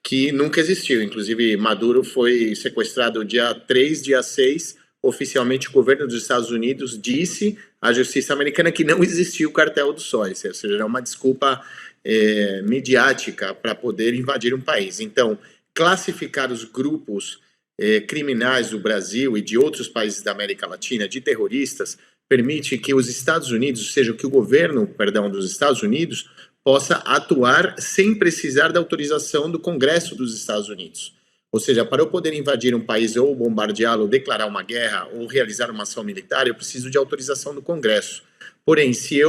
que nunca existiu. Inclusive, Maduro foi sequestrado dia 3, dia 6, oficialmente o governo dos Estados Unidos disse à justiça americana que não existiu o cartel dos sóis, ou seja, é uma desculpa midiática para poder invadir um país. Então, classificar os grupos criminais do Brasil e de outros países da América Latina de terroristas permite que os Estados Unidos, ou seja, que o governo, dos Estados Unidos, possa atuar sem precisar da autorização do Congresso dos Estados Unidos. Ou seja, para eu poder invadir um país ou bombardeá-lo, ou declarar uma guerra, ou realizar uma ação militar, eu preciso de autorização do Congresso. Porém, se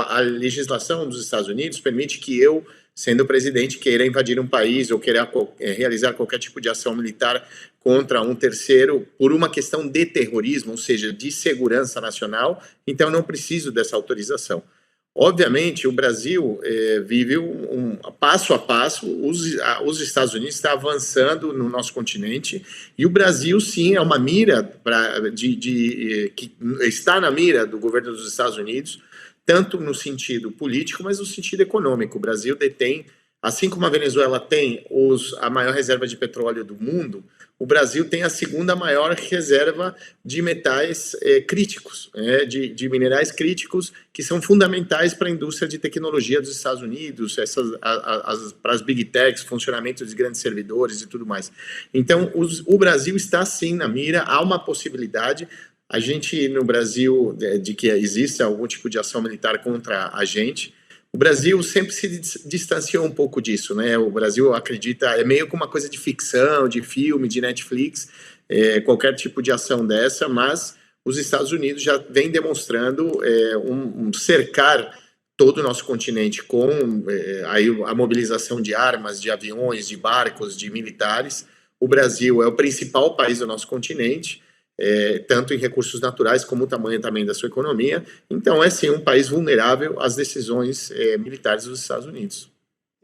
a legislação dos Estados Unidos permite que eu, sendo presidente, queira invadir um país ou queira realizar qualquer tipo de ação militar contra um terceiro por uma questão de terrorismo, ou seja, de segurança nacional, então eu não preciso dessa autorização. Obviamente, o Brasil vive passo a passo, os Estados Unidos estão avançando no nosso continente, e o Brasil, sim, é uma mira que está na mira do governo dos Estados Unidos, tanto no sentido político, mas no sentido econômico. O Brasil detém, assim como a Venezuela tem a maior reserva de petróleo do mundo, o Brasil tem a segunda maior reserva de metais críticos, de minerais críticos que são fundamentais para a indústria de tecnologia dos Estados Unidos, para as big techs, funcionamento de grandes servidores e tudo mais. Então, o Brasil está sim na mira, há uma possibilidade. A gente, no Brasil, de que exista algum tipo de ação militar contra a gente. O Brasil sempre se distanciou um pouco disso, né? O Brasil acredita, é meio como uma coisa de ficção, de filme, de Netflix, qualquer tipo de ação dessa, mas os Estados Unidos já vem demonstrando cercar todo o nosso continente com a mobilização de armas, de aviões, de barcos, de militares. O Brasil é o principal país do nosso continente, tanto em recursos naturais como o tamanho também da sua economia. Então, é sim um país vulnerável às decisões militares dos Estados Unidos.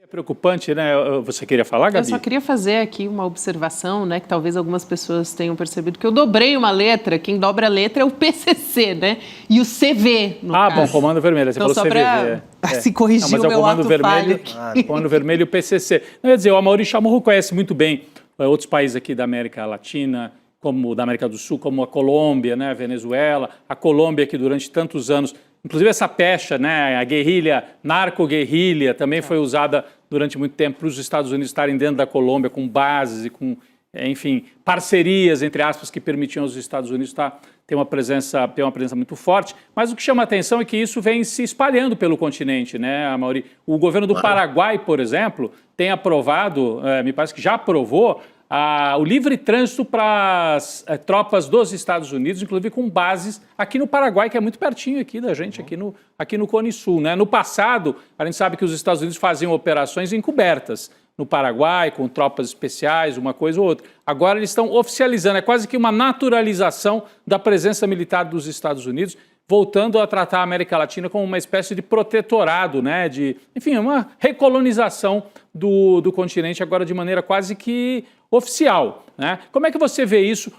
É preocupante, né? Você queria falar, Gabi? Eu só queria fazer aqui uma observação, né, que talvez algumas pessoas tenham percebido que eu dobrei uma letra. Quem dobra a letra é o PCC, né? E o CV, no caso. Bom, Comando Vermelho. Você então, falou só para se corrigir o meu ato falho. Comando Vermelho e o PCC. Não, ia dizer, o Amaury Chamorro conhece muito bem outros países aqui da América Latina, como da América do Sul, como a Colômbia, né, a Venezuela, a Colômbia que durante tantos anos, inclusive essa pecha, né, a guerrilha, narco-guerrilha, também foi usada durante muito tempo para os Estados Unidos estarem dentro da Colômbia com bases e com, enfim, parcerias, entre aspas, que permitiam aos Estados Unidos ter uma presença muito forte. Mas o que chama a atenção é que isso vem se espalhando pelo continente, né, Amaury? O governo do Paraguai, por exemplo, tem aprovado, me parece que já aprovou, o livre trânsito para as tropas dos Estados Unidos, inclusive com bases aqui no Paraguai, que é muito pertinho aqui da gente, aqui no Cone Sul, né? No passado, a gente sabe que os Estados Unidos faziam operações encobertas no Paraguai, com tropas especiais, uma coisa ou outra. Agora eles estão oficializando, é quase que uma naturalização da presença militar dos Estados Unidos, voltando a tratar a América Latina como uma espécie de protetorado, né? Enfim, uma recolonização do continente agora de maneira quase que oficial, né? Como é que você vê isso?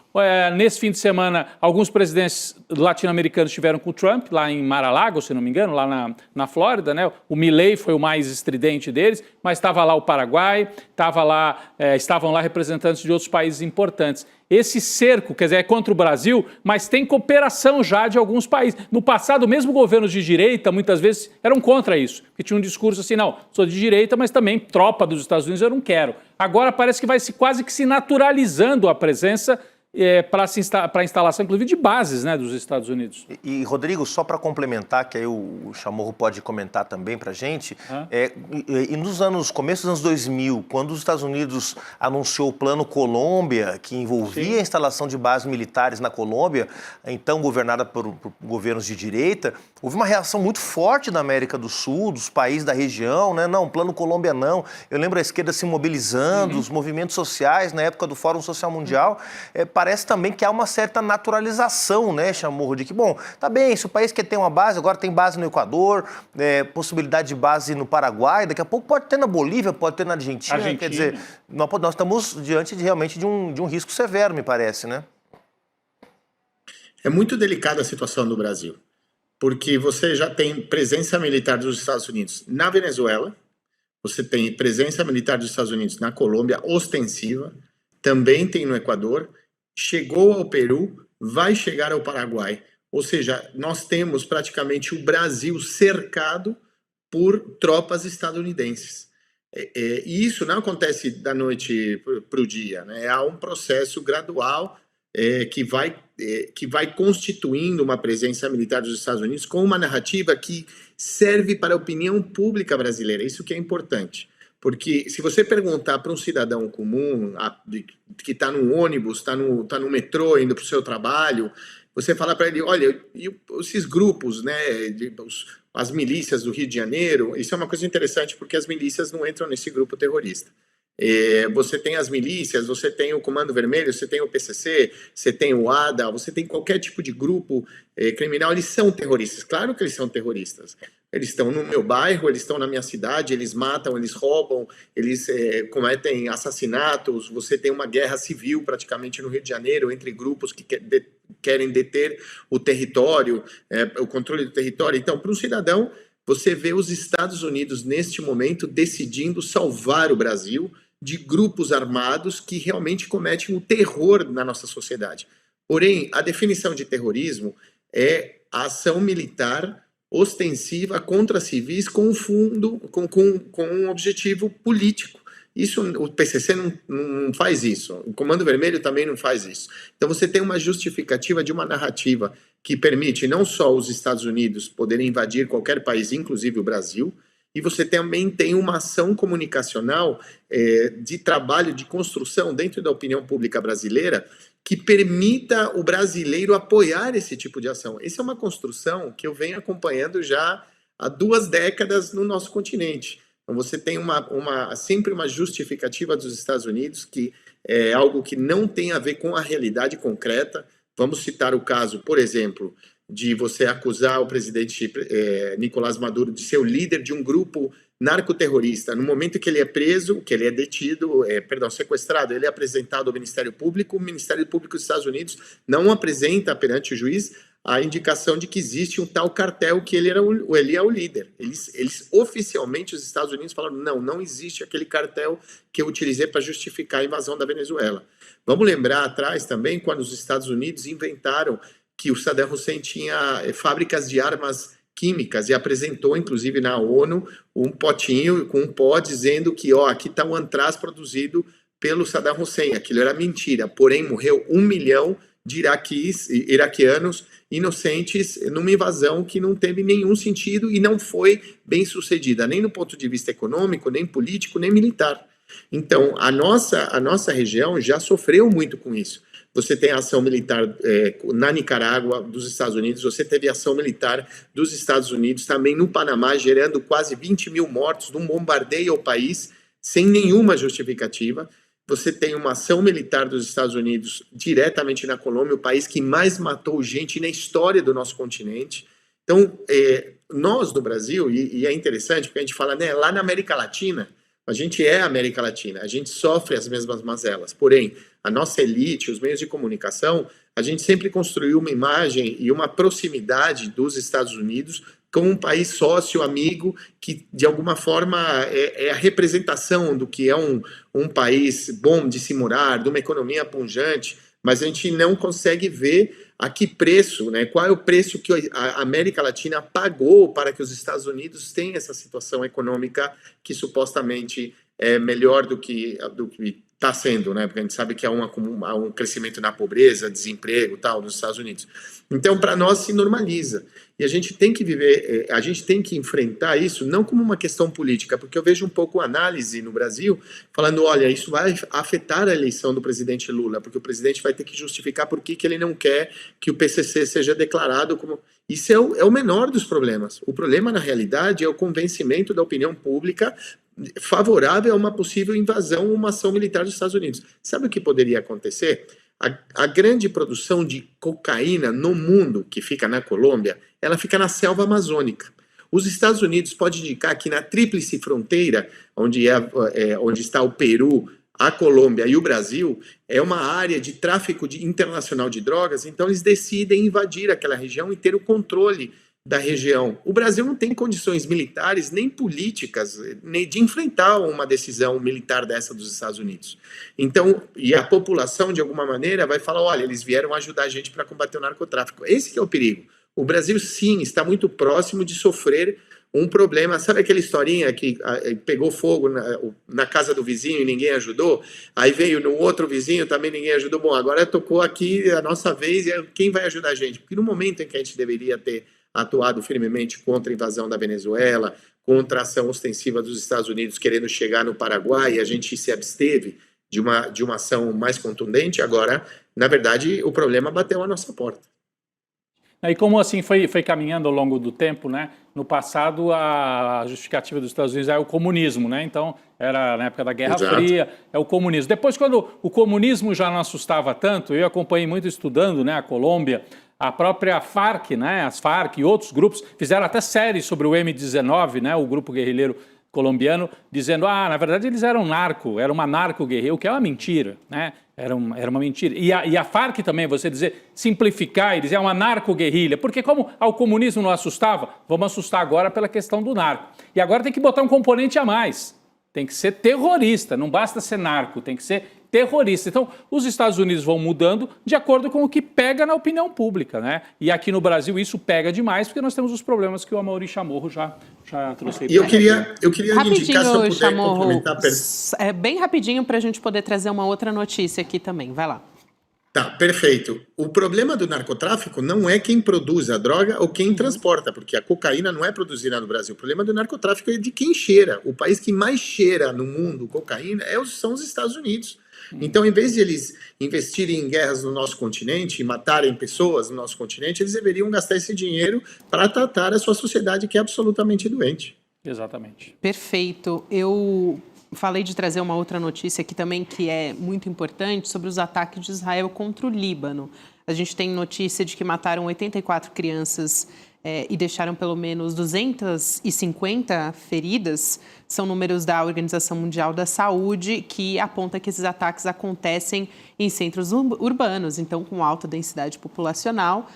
Nesse fim de semana, alguns presidentes latino-americanos estiveram com o Trump, lá em Mar-a-Lago, se não me engano, lá na Flórida, né? O Milei foi o mais estridente deles, mas estava lá o Paraguai, estavam lá representantes de outros países importantes. Esse cerco, quer dizer, é contra o Brasil, mas tem cooperação já de alguns países. No passado, mesmo governos de direita, muitas vezes, eram contra isso, porque tinha um discurso assim, não, sou de direita, mas também tropa dos Estados Unidos eu não quero. Agora parece que vai quase que se naturalizando a presença para a instalação, inclusive, de bases, né, dos Estados Unidos. E Rodrigo, só para complementar, que aí o Chamorro pode comentar também para a gente, começo dos anos 2000, quando os Estados Unidos anunciou o Plano Colômbia, que envolvia a instalação de bases militares na Colômbia, então governada por governos de direita, houve uma reação muito forte da América do Sul, dos países da região, né? Não, Plano Colômbia não. Eu lembro a esquerda se mobilizando, os movimentos sociais, na época do Fórum Social Mundial, parece também que há uma certa naturalização, né, Chamorro, de que, bom, tá bem, se o país quer ter uma base, agora tem base no Equador, possibilidade de base no Paraguai, daqui a pouco pode ter na Bolívia, pode ter na Argentina. Quer dizer, nós estamos diante realmente de um risco severo, me parece, né? É muito delicada a situação do Brasil, porque você já tem presença militar dos Estados Unidos na Venezuela, você tem presença militar dos Estados Unidos na Colômbia, ostensiva, também tem no Equador, chegou ao Peru, vai chegar ao Paraguai. Ou seja, nós temos praticamente o Brasil cercado por tropas estadunidenses. E isso não acontece da noite para o dia, né? Há um processo gradual que vai constituindo uma presença militar dos Estados Unidos com uma narrativa que serve para a opinião pública brasileira. Isso que é importante. Porque se você perguntar para um cidadão comum que está no ônibus, está no metrô, indo para o seu trabalho, você fala para ele, olha, e esses grupos, né, as milícias do Rio de Janeiro, isso é uma coisa interessante porque as milícias não entram nesse grupo terrorista. Você tem as milícias, você tem o Comando Vermelho, você tem o PCC, você tem o ADA, você tem qualquer tipo de grupo criminal, eles são terroristas. Claro que eles são terroristas. Eles estão no meu bairro, eles estão na minha cidade, eles matam, eles roubam, eles cometem assassinatos. Você tem uma guerra civil praticamente no Rio de Janeiro entre grupos que querem deter o território, o controle do território. Então, para um cidadão, você vê os Estados Unidos neste momento decidindo salvar o Brasil de grupos armados que realmente cometem o terror na nossa sociedade. Porém, a definição de terrorismo é a ação militar ostensiva contra civis com um objetivo político. Isso, o PCC não faz isso, o Comando Vermelho também não faz isso. Então você tem uma justificativa de uma narrativa que permite não só os Estados Unidos poderem invadir qualquer país, inclusive o Brasil, e você também tem uma ação comunicacional de trabalho, de construção dentro da opinião pública brasileira que permita o brasileiro apoiar esse tipo de ação. Essa é uma construção que eu venho acompanhando já há 2 décadas no nosso continente. Então você tem sempre uma justificativa dos Estados Unidos, que é algo que não tem a ver com a realidade concreta. Vamos citar o caso, por exemplo, de você acusar o presidente Nicolás Maduro de ser o líder de um grupo narcoterrorista. No momento que ele é preso, que ele é detido, sequestrado, ele é apresentado ao Ministério Público. O Ministério Público dos Estados Unidos não apresenta perante o juiz a indicação de que existe um tal cartel que ele é o líder. Eles oficialmente, os Estados Unidos falaram, não existe aquele cartel que eu utilizei para justificar a invasão da Venezuela. Vamos lembrar atrás também, quando os Estados Unidos inventaram que o Saddam Hussein tinha fábricas de armas químicas e apresentou, inclusive na ONU, um potinho com um pó dizendo que, aqui está o antraz produzido pelo Saddam Hussein. Aquilo era mentira, porém morreu 1 milhão de iraquianos inocentes numa invasão que não teve nenhum sentido e não foi bem sucedida, nem no ponto de vista econômico, nem político, nem militar. Então, a nossa região já sofreu muito com isso. Você tem a ação militar na Nicarágua dos Estados Unidos, você teve a ação militar dos Estados Unidos também no Panamá, gerando quase 20 mil mortos num bombardeio ao país, sem nenhuma justificativa. Você tem uma ação militar dos Estados Unidos diretamente na Colômbia, o país que mais matou gente na história do nosso continente. Então, nós do Brasil, e é interessante porque a gente fala, né, lá na América Latina, a gente é a América Latina, a gente sofre as mesmas mazelas, porém, a nossa elite, os meios de comunicação, a gente sempre construiu uma imagem e uma proximidade dos Estados Unidos como um país sócio, amigo, que de alguma forma é a representação do que é um país bom de se morar, de uma economia pujante, mas a gente não consegue ver a que preço, né? Qual é o preço que a América Latina pagou para que os Estados Unidos tenham essa situação econômica que supostamente é melhor do que está sendo, né? Porque a gente sabe que há um crescimento na pobreza, desemprego, tal, nos Estados Unidos. Então, para nós se normaliza. E a gente tem que viver, a gente tem que enfrentar isso não como uma questão política, porque eu vejo um pouco análise no Brasil falando, olha, isso vai afetar a eleição do presidente Lula, porque o presidente vai ter que justificar por que ele não quer que o PCC seja declarado como... Isso é o menor dos problemas. O problema, na realidade, é o convencimento da opinião pública favorável a uma possível invasão, uma ação militar dos Estados Unidos. Sabe o que poderia acontecer? A grande produção de cocaína no mundo, que fica na Colômbia, ela fica na selva amazônica. Os Estados Unidos pode indicar que na tríplice fronteira, onde está o Peru, a Colômbia e o Brasil, é uma área de tráfico internacional de drogas, então eles decidem invadir aquela região e ter o controle da região. O Brasil não tem condições militares nem políticas nem de enfrentar uma decisão militar dessa dos Estados Unidos. Então, e a população, de alguma maneira, vai falar, olha, eles vieram ajudar a gente para combater o narcotráfico. Esse que é o perigo. O Brasil, sim, está muito próximo de sofrer um problema. Sabe aquela historinha que pegou fogo na casa do vizinho e ninguém ajudou? Aí veio no outro vizinho, também ninguém ajudou. Bom, agora tocou aqui a nossa vez, e quem vai ajudar a gente? Porque no momento em que a gente deveria ter atuado firmemente contra a invasão da Venezuela, contra a ação ostensiva dos Estados Unidos querendo chegar no Paraguai, e a gente se absteve de uma ação mais contundente, agora, na verdade, o problema bateu à nossa porta. E como assim foi caminhando ao longo do tempo, né? No passado, a justificativa dos Estados Unidos é o comunismo, né? Então, era na época da Guerra Fria, é o comunismo. Depois, quando o comunismo já não assustava tanto, eu acompanhei muito estudando, né, a Colômbia, a própria Farc, né, as Farc e outros grupos fizeram até séries sobre o M-19, né, o grupo guerrilheiro colombiano, dizendo, na verdade eles eram era uma narco-guerrilha, o que é uma mentira, né? Era uma mentira. E a Farc também, você dizer, simplificar e dizer, é uma narco-guerrilha, porque como ao comunismo não assustava, vamos assustar agora pela questão do narco. E agora tem que botar um componente a mais, tem que ser terrorista, não basta ser narco, tem que ser terrorista. Então, os Estados Unidos vão mudando de acordo com o que pega na opinião pública, né? E aqui no Brasil isso pega demais, porque nós temos os problemas que o Amaury Chamorro já trouxe aí. E eu queria indicar, se eu puder Chamorro, complementar... bem rapidinho para a gente poder trazer uma outra notícia aqui também. Vai lá. Tá, perfeito. O problema do narcotráfico não é quem produz a droga ou quem transporta, porque a cocaína não é produzida no Brasil. O problema do narcotráfico é de quem cheira. O país que mais cheira no mundo cocaína são os Estados Unidos. Então, em vez de eles investirem em guerras no nosso continente e matarem pessoas no nosso continente, eles deveriam gastar esse dinheiro para tratar a sua sociedade, que é absolutamente doente. Exatamente. Perfeito. Eu falei de trazer uma outra notícia aqui também que é muito importante sobre os ataques de Israel contra o Líbano. A gente tem notícia de que mataram 84 crianças e deixaram pelo menos 250 feridas. São números da Organização Mundial da Saúde, que aponta que esses ataques acontecem em centros urbanos, então com alta densidade populacional.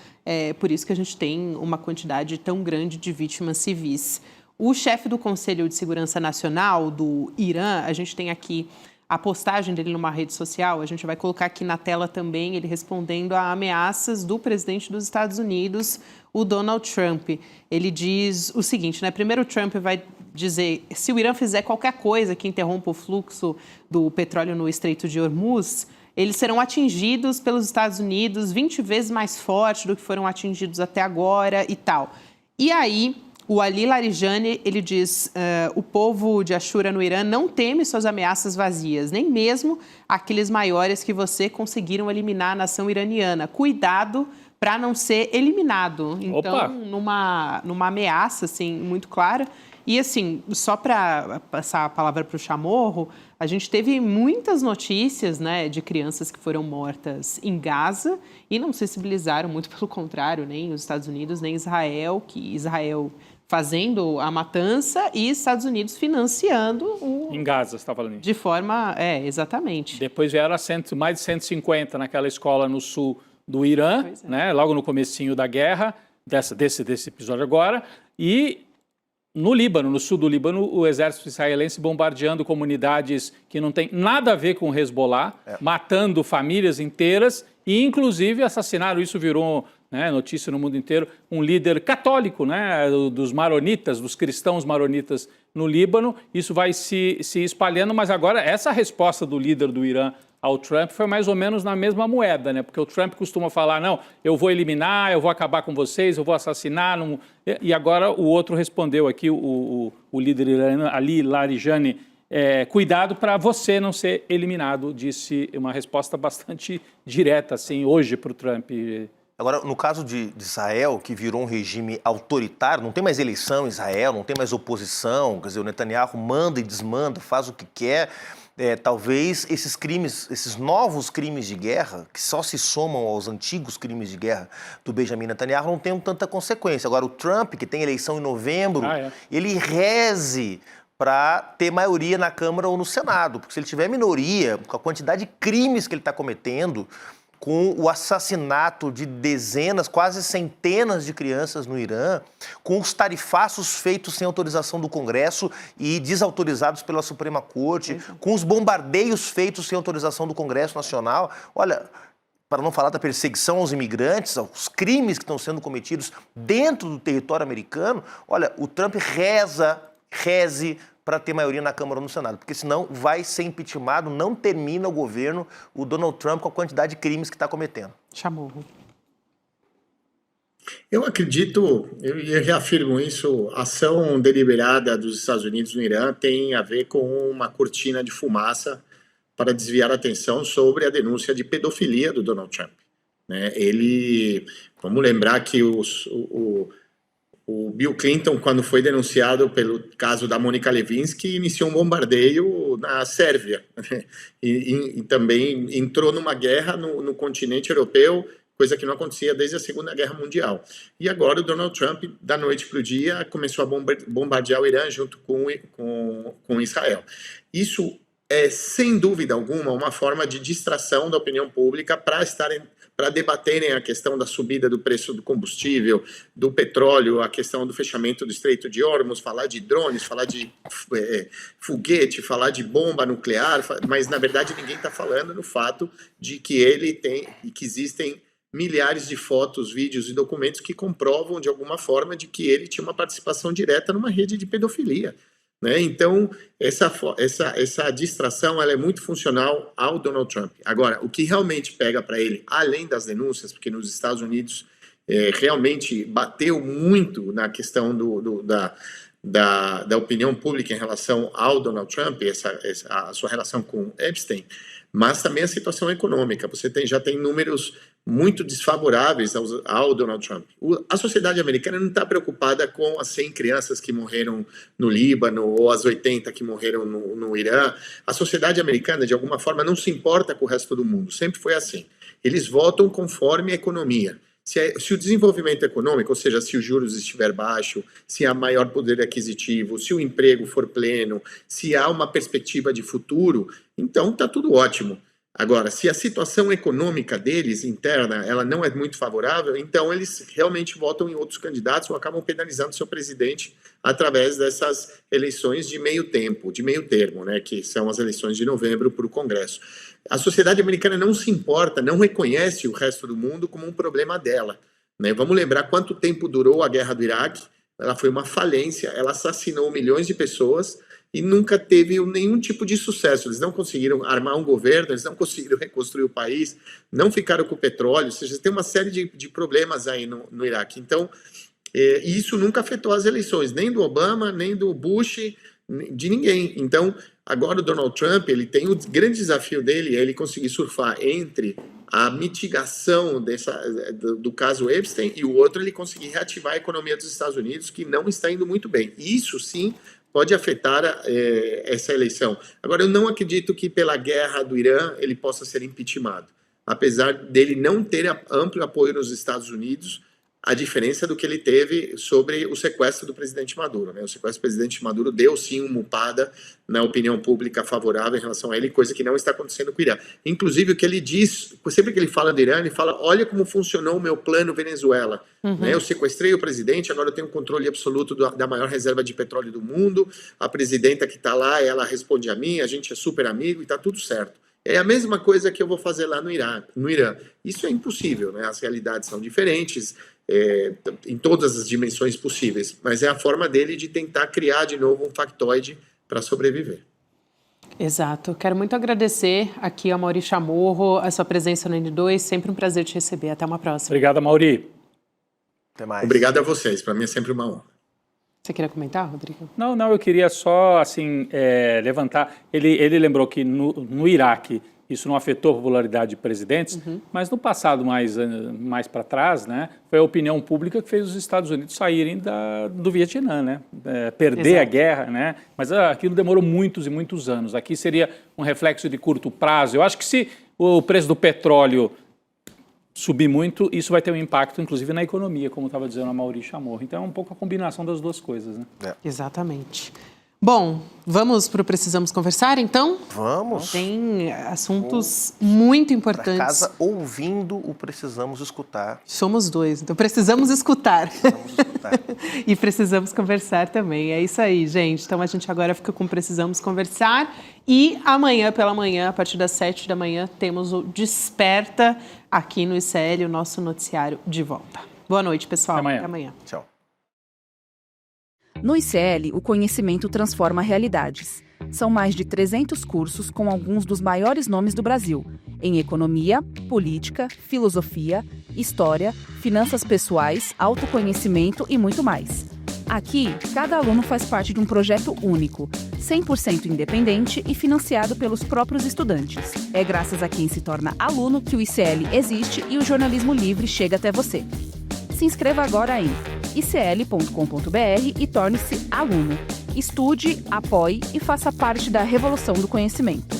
Por isso que a gente tem uma quantidade tão grande de vítimas civis. O chefe do Conselho de Segurança Nacional do Irã, a gente tem aqui a postagem dele numa rede social, a gente vai colocar aqui na tela também, ele respondendo a ameaças do presidente dos Estados Unidos, o Donald Trump. Ele diz o seguinte, né? Primeiro o Trump vai dizer, se o Irã fizer qualquer coisa que interrompa o fluxo do petróleo no Estreito de Hormuz, eles serão atingidos pelos Estados Unidos 20 vezes mais forte do que foram atingidos até agora e tal. E aí, o Ali Larijani, ele diz, o povo de Ashura no Irã não teme suas ameaças vazias, nem mesmo aqueles maiores que você conseguiram eliminar a nação iraniana. Cuidado para não ser eliminado. Então, numa ameaça assim, muito clara. E assim, só para passar a palavra para o Chamorro, a gente teve muitas notícias, né, de crianças que foram mortas em Gaza e não sensibilizaram, muito pelo contrário, nem os Estados Unidos, nem Israel, que Israel fazendo a matança e Estados Unidos financiando o... Em Gaza, você está falando. De forma... exatamente. Depois vieram mais de 150 naquela escola no sul do Irã, né, logo no comecinho da guerra, desse episódio agora, e no Líbano, no sul do Líbano, o exército israelense bombardeando comunidades que não tem nada a ver com o Hezbollah, matando famílias inteiras e, inclusive, assassinaram, isso virou... notícia no mundo inteiro, um líder católico, né, dos maronitas, dos cristãos maronitas no Líbano. Isso vai se espalhando, mas agora essa resposta do líder do Irã ao Trump foi mais ou menos na mesma moeda, né? Porque o Trump costuma falar, não, eu vou eliminar, eu vou acabar com vocês, eu vou assassinar. Não... E agora o outro respondeu aqui, o líder iraniano, Ali Larijani, cuidado para você não ser eliminado, disse uma resposta bastante direta, assim, hoje para o Trump. Agora, no caso de Israel, que virou um regime autoritário, não tem mais eleição em Israel, não tem mais oposição, quer dizer, o Netanyahu manda e desmanda, faz o que quer. Talvez esses crimes, esses novos crimes de guerra, que só se somam aos antigos crimes de guerra do Benjamin Netanyahu, não tenham tanta consequência. Agora, o Trump, que tem eleição em novembro, ele reze para ter maioria na Câmara ou no Senado, porque se ele tiver minoria, com a quantidade de crimes que ele está cometendo, com o assassinato de dezenas, quase centenas de crianças no Irã, com os tarifaços feitos sem autorização do Congresso e desautorizados pela Suprema Corte, com os bombardeios feitos sem autorização do Congresso Nacional. Olha, para não falar da perseguição aos imigrantes, os crimes que estão sendo cometidos dentro do território americano, olha, o Trump reze para ter maioria na Câmara ou no Senado, porque senão vai ser impeachmentado, não termina o governo, o Donald Trump, com a quantidade de crimes que está cometendo. Chamorro. Eu acredito, eu reafirmo isso, a ação deliberada dos Estados Unidos no Irã tem a ver com uma cortina de fumaça para desviar a atenção sobre a denúncia de pedofilia do Donald Trump. né? Vamos lembrar que o Bill Clinton, quando foi denunciado pelo caso da Monica Lewinsky, iniciou um bombardeio na Sérvia, né? E também entrou numa guerra no continente europeu, coisa que não acontecia desde a Segunda Guerra Mundial. E agora o Donald Trump, da noite para o dia, começou a bombardear o Irã junto com Israel. Isso é, sem dúvida alguma, uma forma de distração da opinião pública para debaterem a questão da subida do preço do combustível, do petróleo, a questão do fechamento do Estreito de Hormuz, falar de drones, falar de foguete, falar de bomba nuclear, mas na verdade ninguém está falando no fato de que que existem milhares de fotos, vídeos e documentos que comprovam de alguma forma de que ele tinha uma participação direta numa rede de pedofilia, né? Então, essa distração ela é muito funcional ao Donald Trump. Agora, o que realmente pega para ele, além das denúncias, porque nos Estados Unidos realmente bateu muito na questão da opinião pública em relação ao Donald Trump, a sua relação com Epstein, mas também a situação econômica. Você já tem números muito desfavoráveis ao Donald Trump. A sociedade americana não está preocupada com as 100 crianças que morreram no Líbano ou as 80 que morreram no Irã. A sociedade americana, de alguma forma, não se importa com o resto do mundo. Sempre foi assim. Eles votam conforme a economia. Se o desenvolvimento econômico, ou seja, se os juros estiver baixo, se há maior poder aquisitivo, se o emprego for pleno, se há uma perspectiva de futuro, então está tudo ótimo. Agora, se a situação econômica deles, interna, ela não é muito favorável, então eles realmente votam em outros candidatos ou acabam penalizando seu presidente através dessas eleições de meio termo, né, que são as eleições de novembro para o Congresso. A sociedade americana não se importa, não reconhece o resto do mundo como um problema dela, né? Vamos lembrar quanto tempo durou a guerra do Iraque. Ela foi uma falência, ela assassinou milhões de pessoas e nunca teve nenhum tipo de sucesso. Eles não conseguiram armar um governo, eles não conseguiram reconstruir o país, não ficaram com o petróleo, ou seja, tem uma série de problemas aí no Iraque. Então, isso nunca afetou as eleições, nem do Obama, nem do Bush, de ninguém. Então, agora o Donald Trump, ele tem o grande desafio dele, é ele conseguir surfar entre a mitigação do caso Epstein e o outro, ele conseguir reativar a economia dos Estados Unidos, que não está indo muito bem. Isso, sim, pode afetar essa eleição. Agora, eu não acredito que pela guerra do Irã ele possa ser impeachmentado. Apesar dele não ter amplo apoio nos Estados Unidos, a diferença do que ele teve sobre o sequestro do presidente Maduro, né? O sequestro do presidente Maduro deu, sim, uma upada na opinião pública favorável em relação a ele, coisa que não está acontecendo com o Irã. Inclusive, o que ele diz, sempre que ele fala do Irã, ele fala, olha como funcionou o meu plano Venezuela. Né? Eu sequestrei o presidente, agora eu tenho controle absoluto da maior reserva de petróleo do mundo, a presidenta que está lá, ela responde a mim, a gente é super amigo e está tudo certo. É a mesma coisa que eu vou fazer lá no Irã. Isso é impossível, né? As realidades são diferentes, em todas as dimensões possíveis, mas é a forma dele de tentar criar de novo um factoide para sobreviver. Exato. Quero muito agradecer aqui ao Amaury Chamorro, a sua presença no N2, sempre um prazer te receber. Até uma próxima. Obrigado, Amaury. Até mais. Obrigado a vocês, para mim é sempre uma honra. Você queria comentar, Rodrigo? Não, eu queria só assim, levantar. Ele lembrou que no Iraque isso não afetou a popularidade de presidentes, mas no passado mais para trás, né, foi a opinião pública que fez os Estados Unidos saírem do Vietnã, né, perder Exato. A guerra, né, mas aquilo demorou muitos e muitos anos. Aqui seria um reflexo de curto prazo. Eu acho que se o preço do petróleo subir muito, isso vai ter um impacto, inclusive, na economia, como estava dizendo a Amaury Chamorro. Então, é um pouco a combinação das duas coisas, né? Exatamente. Bom, vamos para o Precisamos Conversar, então? Vamos. Tem assuntos muito importantes. Pra casa, ouvindo o Precisamos Escutar. Somos dois, então precisamos escutar. Precisamos escutar. E precisamos conversar também. É isso aí, gente. Então, a gente agora fica com Precisamos Conversar. E amanhã, pela manhã, a partir das 7 da manhã, temos o Desperta aqui no ICL, o nosso noticiário de volta. Boa noite, pessoal. Até amanhã. Tchau. No ICL, o conhecimento transforma realidades. São mais de 300 cursos com alguns dos maiores nomes do Brasil, em economia, política, filosofia, história, finanças pessoais, autoconhecimento e muito mais. Aqui, cada aluno faz parte de um projeto único, 100% independente e financiado pelos próprios estudantes. É graças a quem se torna aluno que o ICL existe e o jornalismo livre chega até você. Se inscreva agora em icl.com.br e torne-se aluno. Estude, apoie e faça parte da revolução do conhecimento.